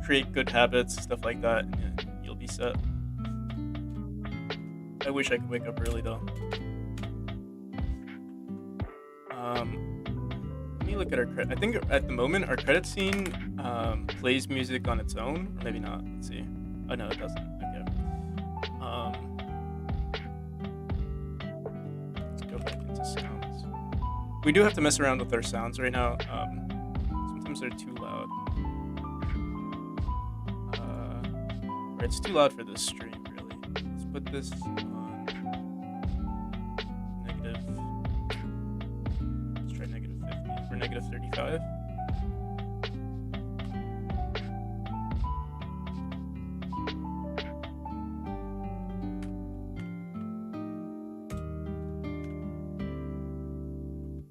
create good habits, stuff like that, and you'll be set. I wish I could wake up early though. Let me look at our credit. I think at the moment our credit scene plays music on its own, or maybe not. Let's see. Oh no, it doesn't. Okay. Let's go back into sounds. We do have to mess around with our sounds right now. Sometimes they're too loud. Or it's too loud for this stream, really. Let's put this on negative. Let's try negative 50 or negative 35.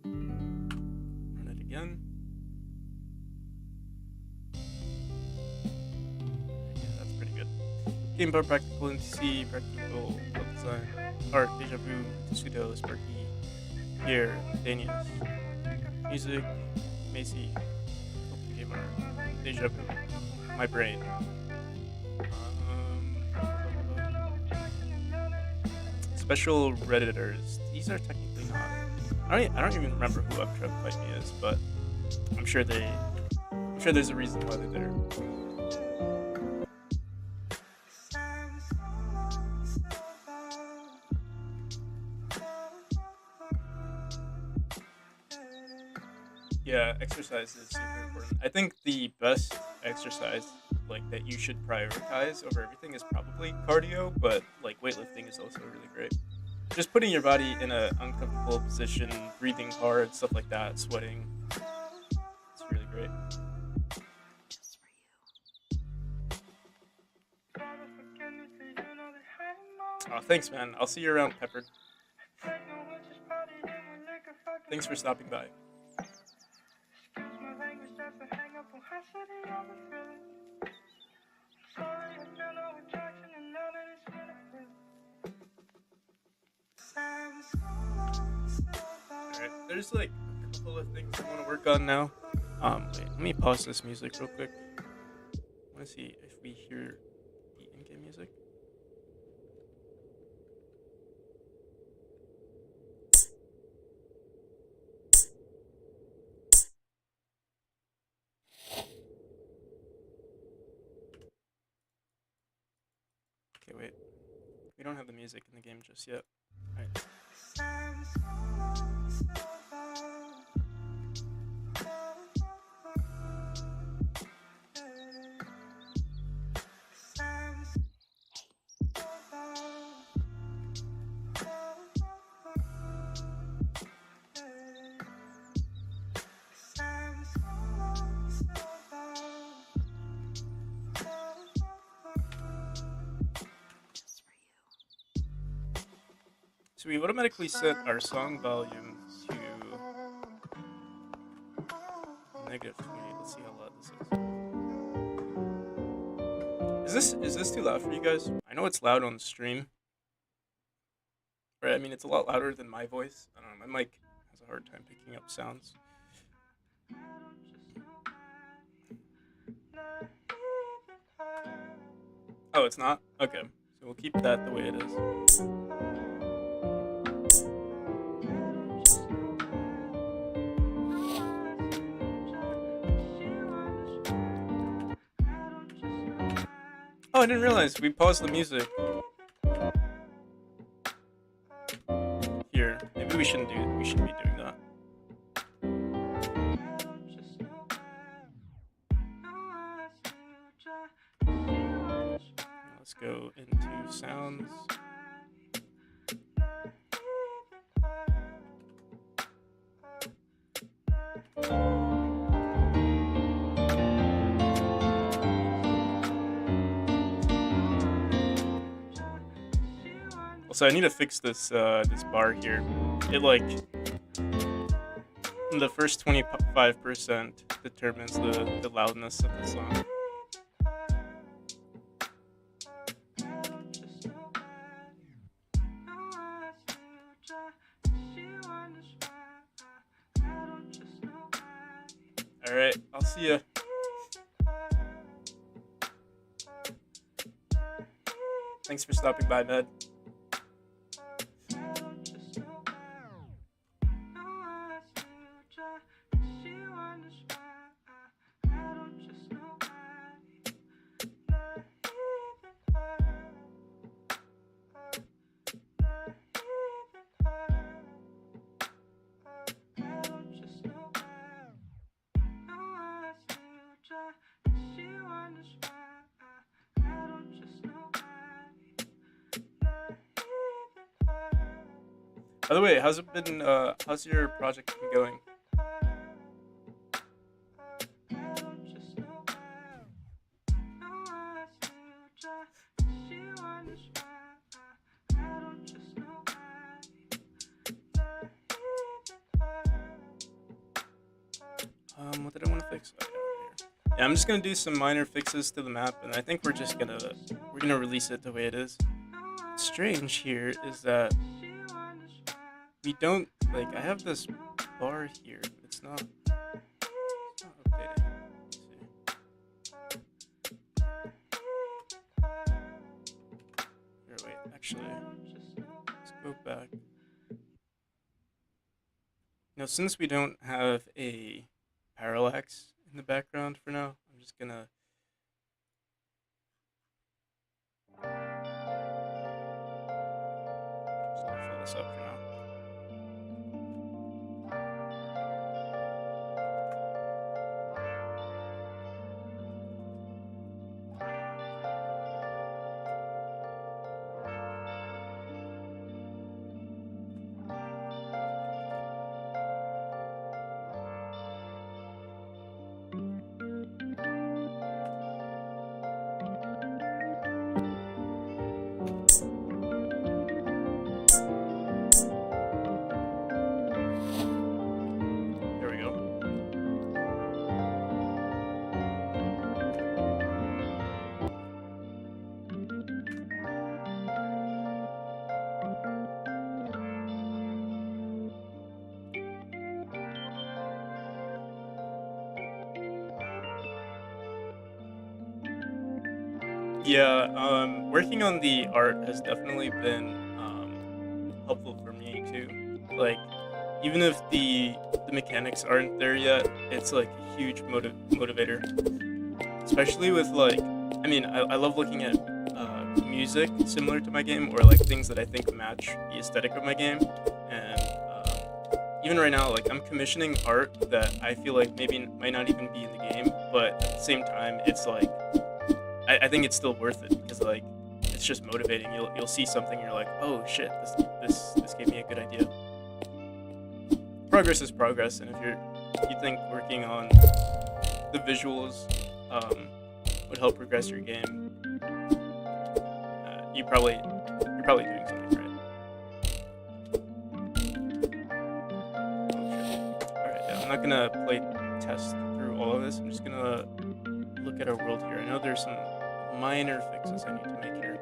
Run it again. Yeah, that's pretty good. Game bar practical in C, practical level design, art, deja vu, pseudo, sparky, here, Danius, music, Macy, open game art, deja vu, my brain. Special redditors. These are technically not. I don't even remember who Uptrap Fight Me is, but I'm sure there's a reason why they're there. Yeah, exercise is super important. I think the best exercise like that you should prioritize over everything is probably cardio, but like weightlifting is also really great. just putting your body in an uncomfortable position, breathing hard, stuff like that, sweating. It's really great. Oh, thanks, man. I'll see you around, Peppered. Thanks for stopping by. Alright, there's like a couple of things I want to work on now. Wait, let me pause this music real quick. I want to see if we hear the in-game music. Okay, wait. We don't have the music in the game just yet. Alright. So we automatically set our song volume to -20. Let's see how loud this is. Is this too loud for you guys? I know it's loud on the stream. Right, I mean it's a lot louder than my voice. I don't know, my mic has a hard time picking up sounds. Oh, it's not? Okay. So we'll keep that the way it is. Oh, I didn't realize we paused the music. Here, maybe we shouldn't be doing that. Let's go into sounds. Also, I need to fix this this bar here. It like the first 25% determines the loudness of the song. All right, I'll see ya. Thanks for stopping by, Med. By the way, how's it been? How's your project been going? What did I want to fix? Oh, yeah, yeah, I'm just gonna do some minor fixes to the map, and I think we're gonna release it the way it is. What's strange here is that we don't like. I have this bar here, but it's not updating. Here, wait. Actually, let's go back. Now, since we don't have a parallax in the background for now, I'm just gonna fill this up for now. Yeah, working on the art has definitely been helpful for me too. Like, even if the mechanics aren't there yet, it's like a huge motivator. Especially with like, I mean, I love looking at music similar to my game, or like things that I think match the aesthetic of my game. And even right now, like I'm commissioning art that I feel like maybe might not even be in the game, but at the same time, it's like I think it's still worth it because like it's just motivating. You'll see something, and you're like, oh shit, this gave me a good idea. Progress is progress, and if you think working on the visuals um, would help progress your game, you're probably doing something right. Oh shit! All right, yeah, I'm not gonna play test through all of this. I'm just gonna look at our world here. I know there's some minor fixes I need to make here.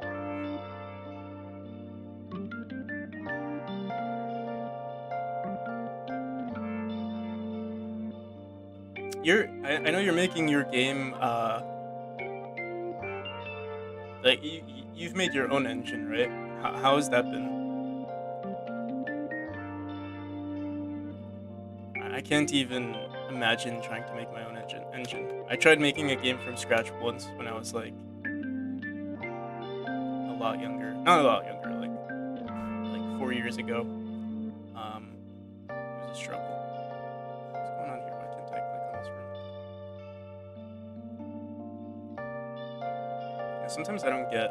I know you're making your game. Like you've made your own engine, right? How has that been? I can't even imagine trying to make my own engine. I tried making a game from scratch once when I was like a lot younger. Not a lot younger, like 4 years ago. It was a struggle. What's going on here? Why can't I click on this room? Yeah, sometimes I don't get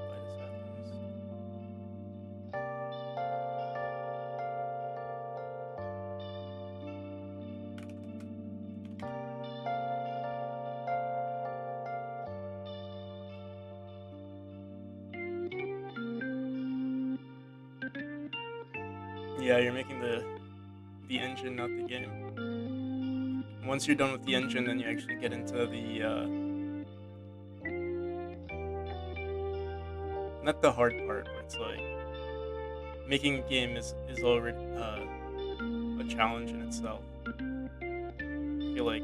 why this happens. Yeah, you're making the engine, not the game. Once you're done with the engine, then you actually get into the not the hard part, but it's like making a game is already a challenge in itself. I feel like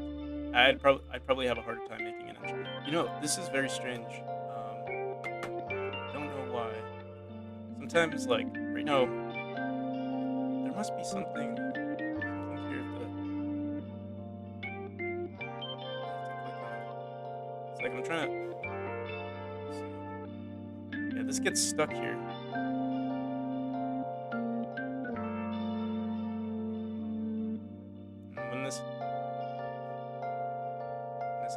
I'd probably have a harder time making an engine. You know, this is very strange. I don't know why. Sometimes, like right now, there must be something here that I have to click on. It's like I'm trying to. Yeah, this gets stuck here. And when this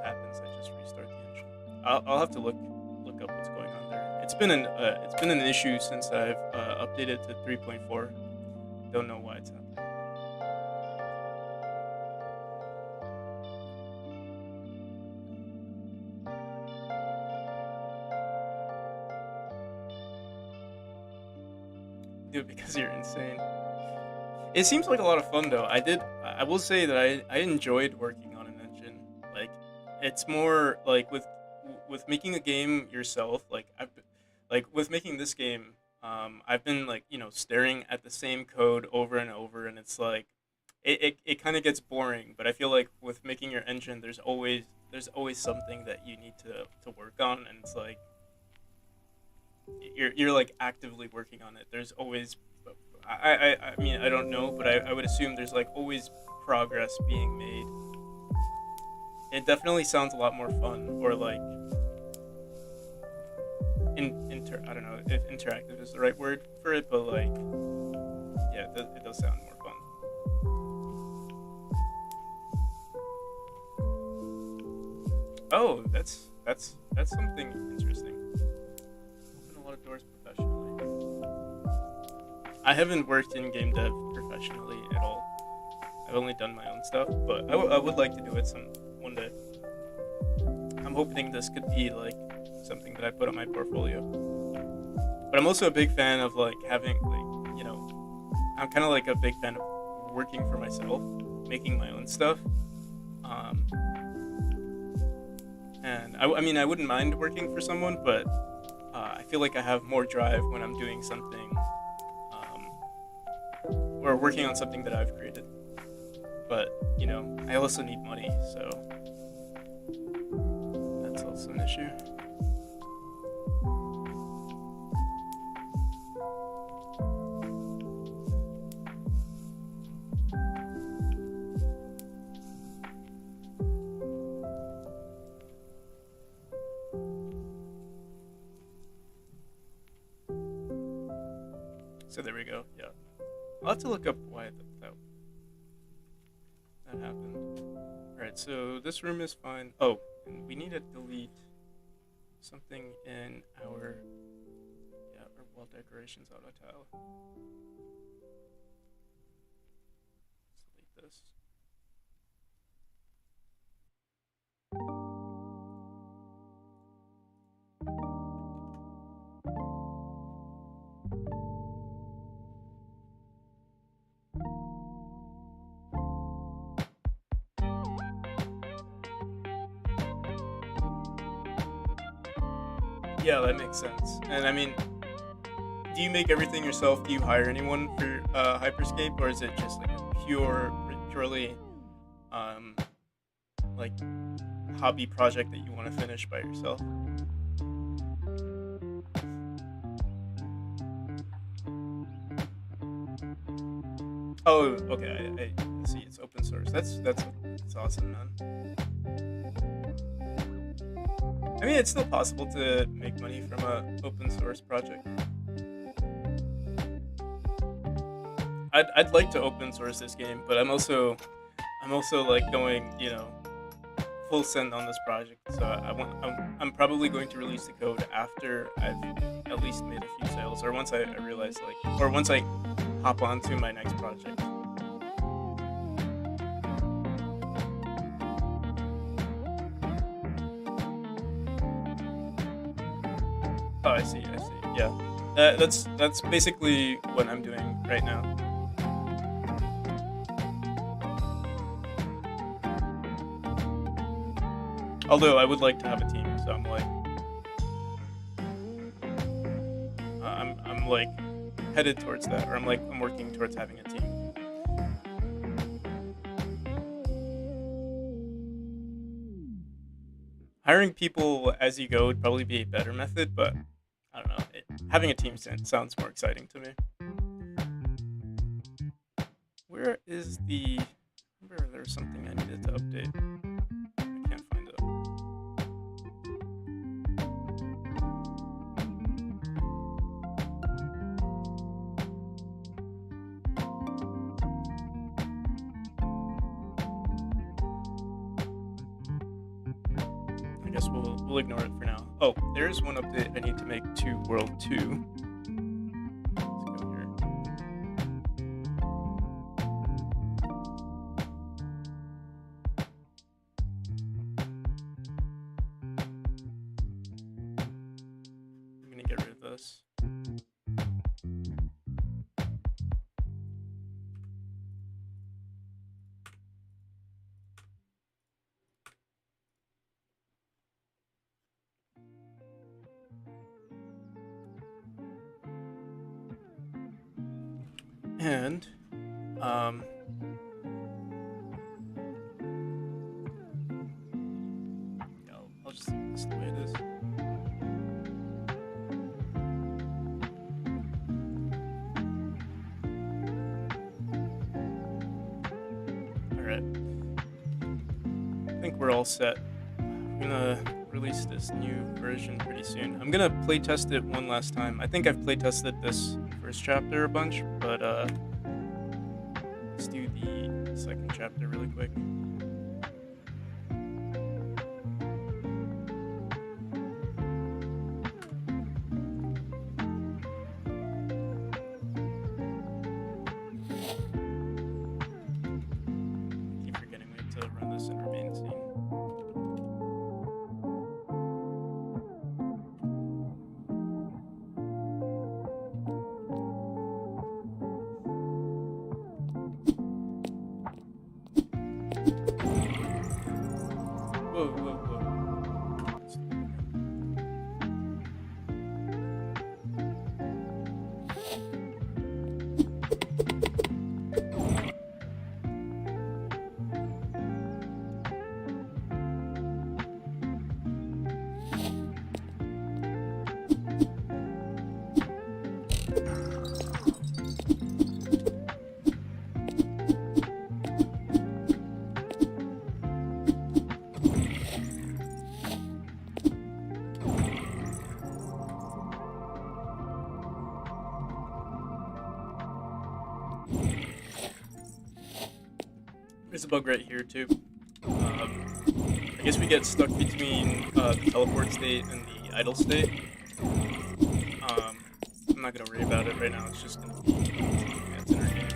happens, I just restart the engine. I'll have to look up what's going on there. It's been an issue since I've updated to 3.4. Don't know why it's happening. Dude, because you're insane. It seems like a lot of fun though. I will say that I enjoyed working on an engine. Like it's more like with making a game yourself, like with making this game, I've been like, staring at the same code over and over, and it's like it kind of gets boring, but I feel like with making your engine there's always something that you need to work on, and it's like you're like actively working on it. There's always I mean I don't know, but I would assume there's like always progress being made. It definitely sounds a lot more fun, or like I don't know if interactive is the right word for it, but like yeah, it does sound more fun. Oh, that's something interesting. Open a lot of doors professionally. I haven't worked in game dev professionally at all. I've only done my own stuff, but I would like to do it one day. I'm hoping this could be like something that I put on my portfolio. But I'm also a big fan of like having like, I'm kind of like a big fan of working for myself, making my own stuff. Um, and I mean, I wouldn't mind working for someone, but I feel like I have more drive when I'm doing something or working on something that I've created. But I also need money, so that's also That's an issue. So there we go. Yeah, I'll have to look up why that happened. All right, so this room is fine. Oh, and we need to delete something in our wall decorations auto tile. Let's delete this. Yeah, that makes sense. And I mean, do you make everything yourself? Do you hire anyone for Hyperscape, or is it just like a purely like hobby project that you want to finish by yourself? Oh, okay. I see. It's open source. That's awesome, man. I mean, it's still possible to make money from a open source project. I'd like to open source this game, but I'm also like going, full send on this project. So I'm probably going to release the code after I've at least made a few sales, or once I realize or once I hop on to my next project. Oh, I see. Yeah, that's basically what I'm doing right now. Although I would like to have a team, so I'm like, I'm like headed towards that, or I'm working towards having a team. Hiring people as you go would probably be a better method, but I don't know. Having a team sounds more exciting to me. Where is the? Remember, there was something I needed to update. I can't find it. I guess we'll ignore it for now. Oh, there's one update I need to make to World 2. Let's go here. I'm gonna get rid of this. And yeah, I'll just leave this the way it is. All right, I think we're all set. I'm gonna release this new version pretty soon. I'm gonna playtest it one last time. I think I've playtested this first chapter a bunch, but let's do the second chapter really quick. Keep forgetting we have to run this in our main scene. Whoa. a bug right here too. I guess we get stuck between the teleport state and the idle state. I'm not gonna worry about it right now. It's just gonna be it's in our game.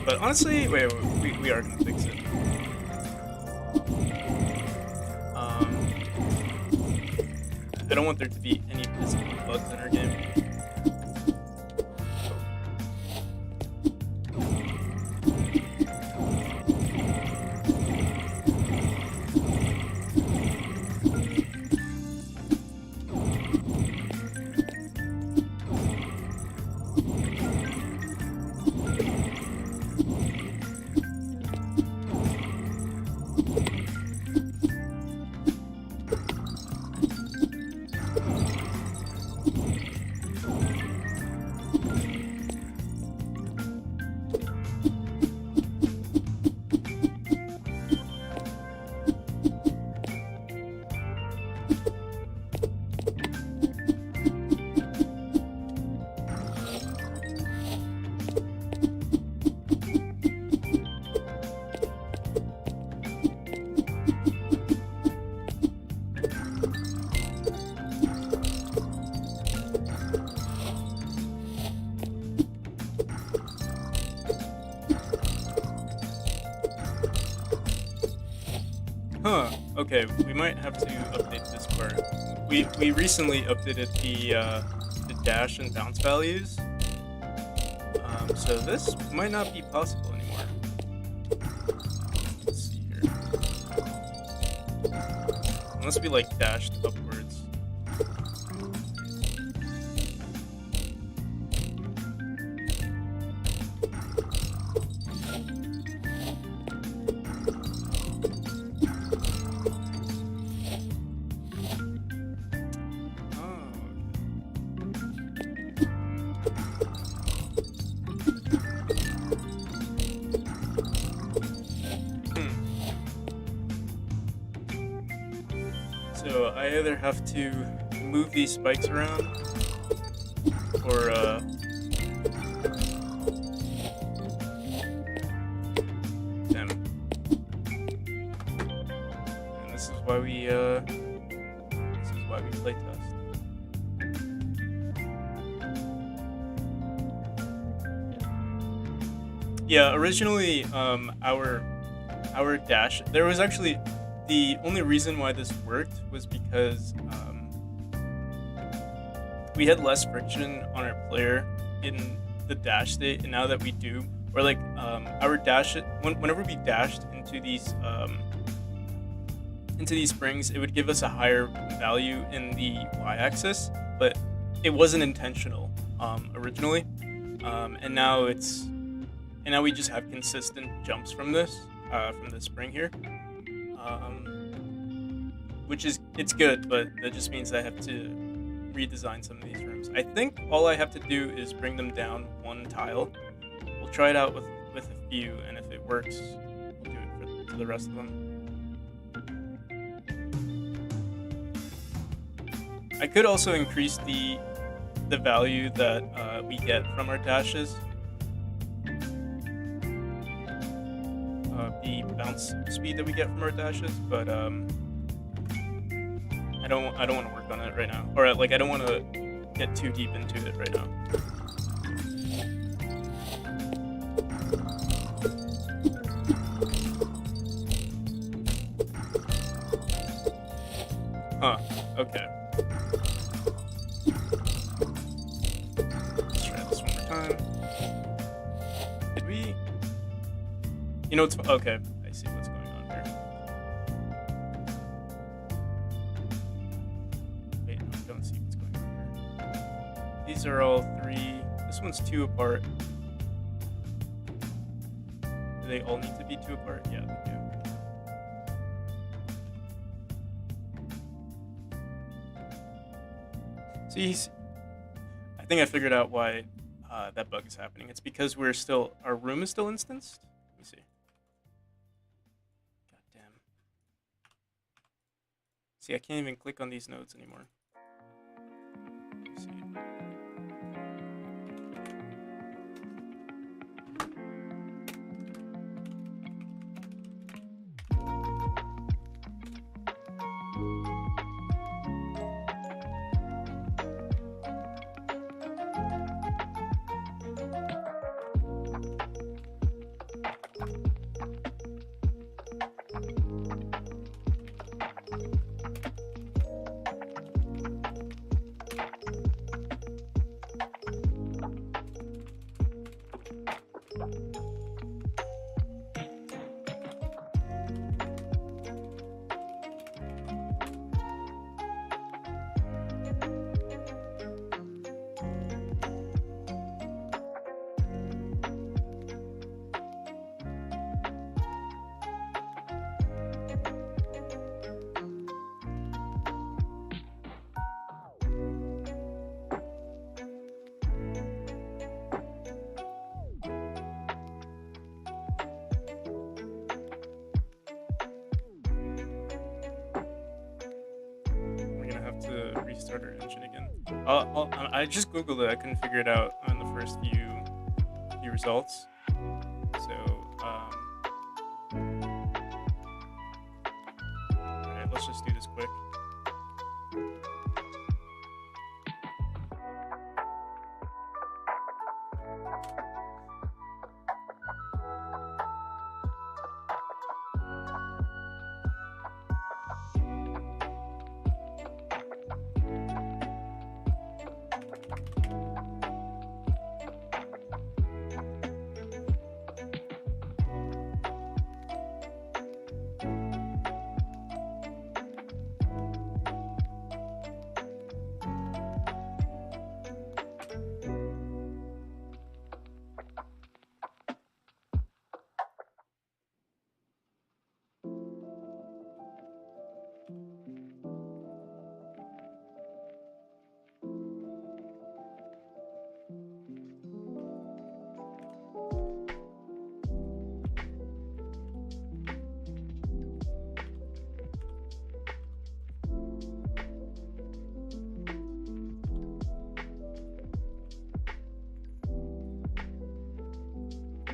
But honestly, wait, we are gonna fix it. I don't want there to be any visible bugs in our game. Huh. Okay, we might have to update this part. We recently updated the dash and bounce values. So this might not be possible anymore. Let's see here. Unless we like dashed upwards. So I either have to move these spikes around, or damn. And this is why we play test. Yeah, originally our dash, there was actually the only reason why this worked was because we had less friction on our player in the dash state, and now that we do, or like our dash, whenever we dashed into these springs, it would give us a higher value in the y-axis, but it wasn't intentional originally, and now we just have consistent jumps from this spring here. Which is, it's good, but that just means I have to redesign some of these rooms. I think all I have to do is bring them down one tile. We'll try it out with a few, and if it works, we'll do it for the rest of them. I could also increase the value that we get from our dashes. The bounce speed that we get from our dashes, but I don't want to work on it right now, or like I don't want to get too deep into it right now. Huh. Okay. Let's try this one more time. Did we? You know, it's okay. I see what's going on here. Wait, no, I don't see what's going on here. These are all 3. This one's 2 apart. Do they all need to be 2 apart? Yeah, they do. See, I think I figured out why that bug is happening. It's because our room is still instanced. Let me see. See, I can't even click on these nodes anymore. Let's see. have to restart our engine again. I just googled it. I couldn't figure it out on the first few results. So all right, let's just do this quick.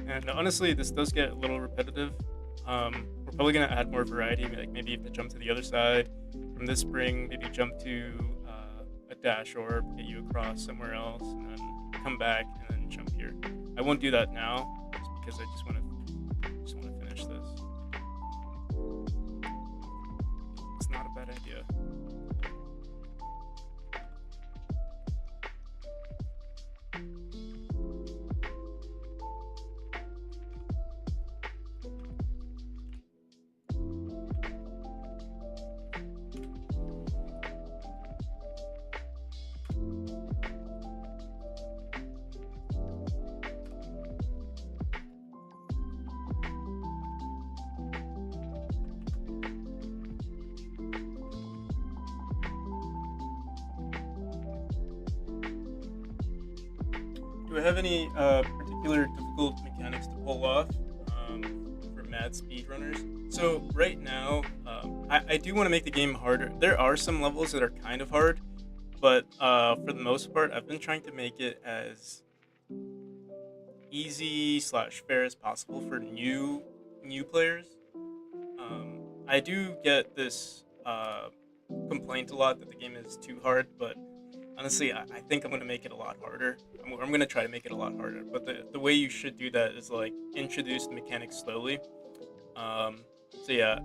And honestly, this does get a little repetitive. We're probably gonna add more variety. Like maybe you have to jump to the other side from this spring. Maybe jump to a dash orb, get you across somewhere else, and then come back and then jump here. I won't do that now, just because I just want to finish this. It's not a bad idea. Do I have any particular difficult mechanics to pull off for mad speedrunners? So right now, I do want to make the game harder. There are some levels that are kind of hard, but for the most part, I've been trying to make it as easy / fair as possible for new players. I do get this complaint a lot that the game is too hard, but honestly, I think I'm gonna make it a lot harder. I'm gonna try to make it a lot harder. But the way you should do that is like introduce the mechanics slowly. So yeah,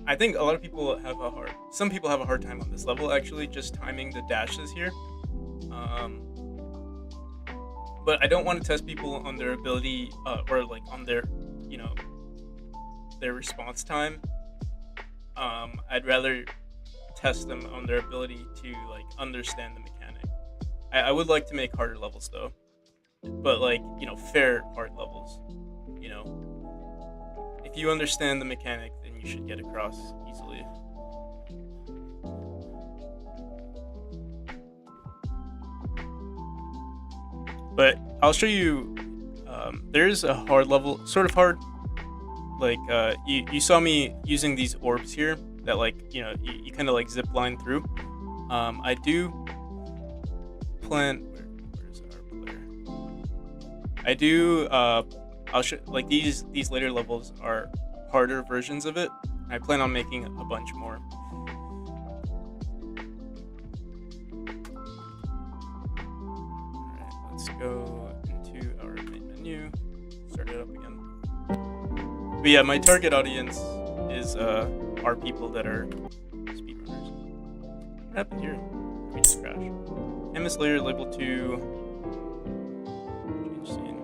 I think a lot of people have some people have a hard time on this level actually, just timing the dashes here. But I don't want to test people on their ability or like on their, you know, their response time. I'd rather test them on their ability to like understand the mechanic. I would like to make harder levels though, but like, you know, fair hard levels. You know, if you understand the mechanic, then you should get across easily. But I'll show you. There's a hard level, sort of hard. Like you saw me using these orbs here that like, you know, you kind of like zip line through. I do plan. Where's our player? I do. I'll show like these later levels are harder versions of it. I plan on making a bunch more. Alright, let's go into our main menu. Start it up again. But yeah, my target audience is are people that are speedrunners. What happened here? We just crashed. Canvas layer label 2. Change scene.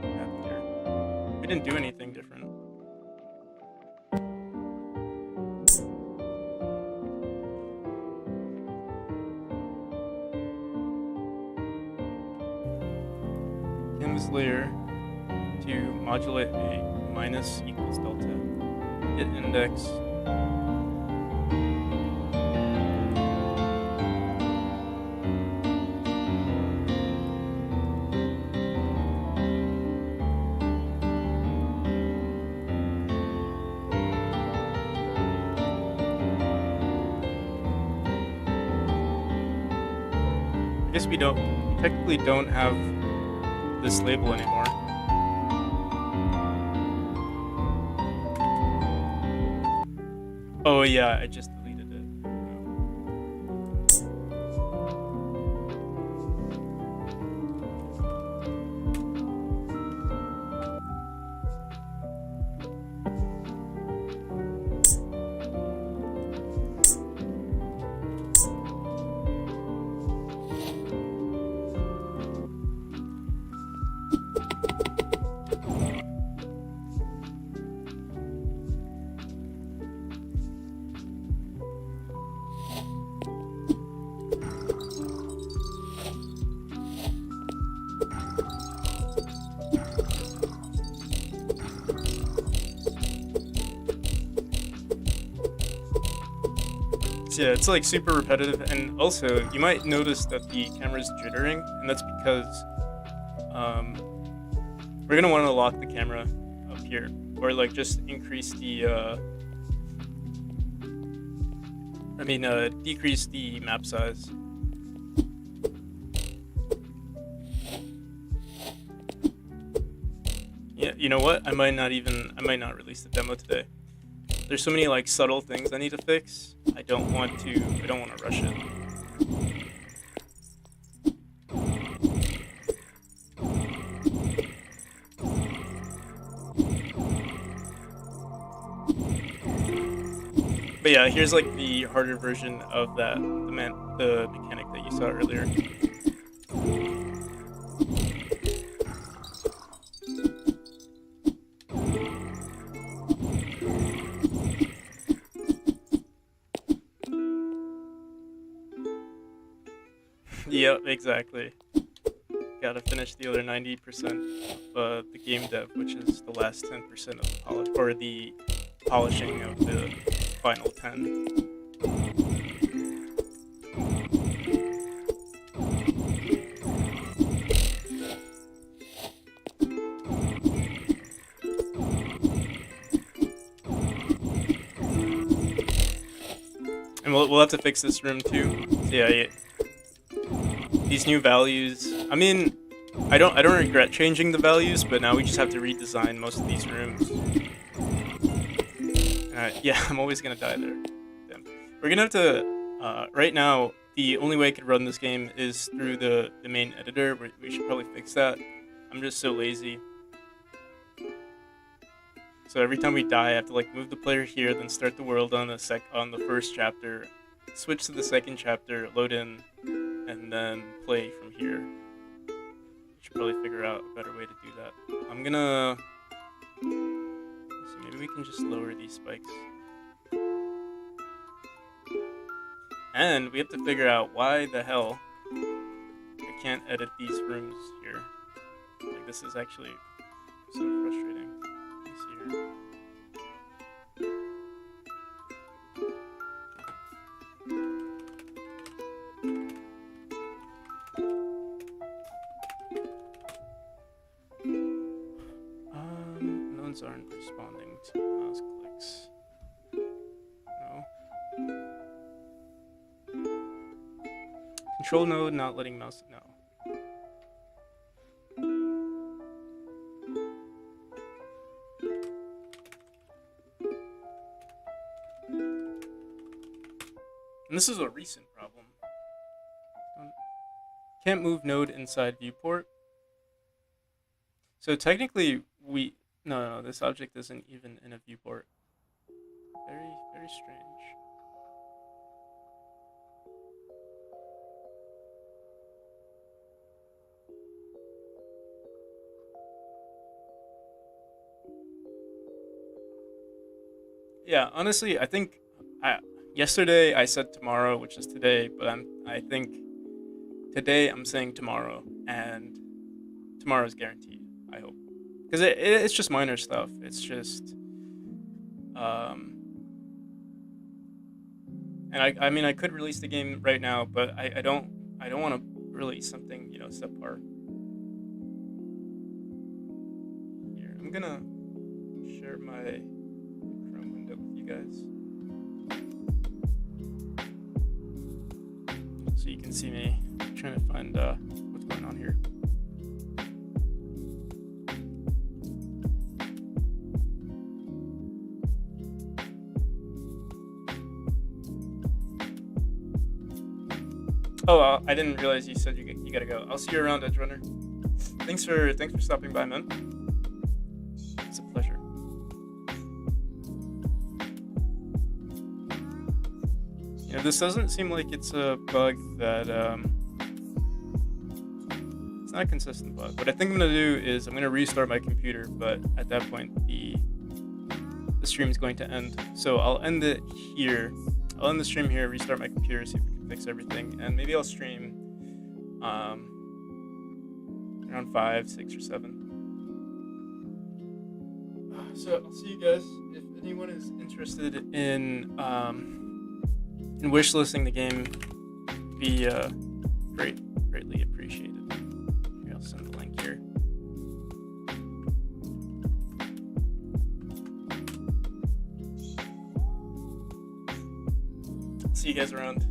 What happened here? We didn't do anything different. Canvas layer to modulate a minus equals delta. Hit index. I guess we technically don't have this label anymore. Oh yeah, I just deleted it. So yeah, it's like super repetitive, and also you might notice that the camera's jittering, and that's because um, we're gonna want to lock the camera up here, or like just increase the decrease the map size. Yeah, you know what? I might not release the demo today. There's so many like subtle things I need to fix. I don't want to rush it. But yeah, here's like the harder version of the mechanic that you saw earlier. Yep, exactly. Gotta finish the other 90% of the game dev, which is the last 10% of the the polishing of the final 10. And we'll have to fix this room too. So yeah, these new values. I mean, I don't regret changing the values, but now we just have to redesign most of these rooms. Yeah, I'm always gonna die there. Damn. We're gonna have to. Right now, the only way I could run this game is through the main editor. We should probably fix that. I'm just so lazy. So every time we die, I have to like move the player here, then start the world on the first chapter, switch to the second chapter, load in, and then play from here. We should probably figure out a better way to do that. I'm gonna. So maybe we can just lower these spikes. And we have to figure out why the hell I can't edit these rooms here. Like, this is actually so frustrating. Let's see here. Nodes aren't responding to mouse clicks. No. Control node not letting mouse. No. And this is a recent problem. Can't move node inside viewport. So technically no, this object isn't even in a viewport. Very, very strange. Yeah, honestly, I think yesterday I said tomorrow, which is today, but I think today I'm saying tomorrow, and tomorrow is guaranteed. I hope, because it's just minor stuff. It's just, and I mean I could release the game right now, but I don't want to release something subpar. Here, I'm gonna share my Chrome window with you guys. So you can see me trying to find what's going on here. Oh, I didn't realize you said you gotta go. I'll see you around, Edge Runner. Thanks for stopping by, man. It's a pleasure. You know, this doesn't seem like it's a bug that it's not a consistent bug. What I think I'm gonna do is I'm gonna restart my computer, but at that point the stream is going to end. So I'll end it here. I'll end the stream here, restart my computer, see if we can fix everything, and maybe I'll stream around 5, 6, or 7. So I'll see you guys. If anyone is interested in wishlisting the game, be greatly appreciated. Here, I'll send the link here. See you guys around.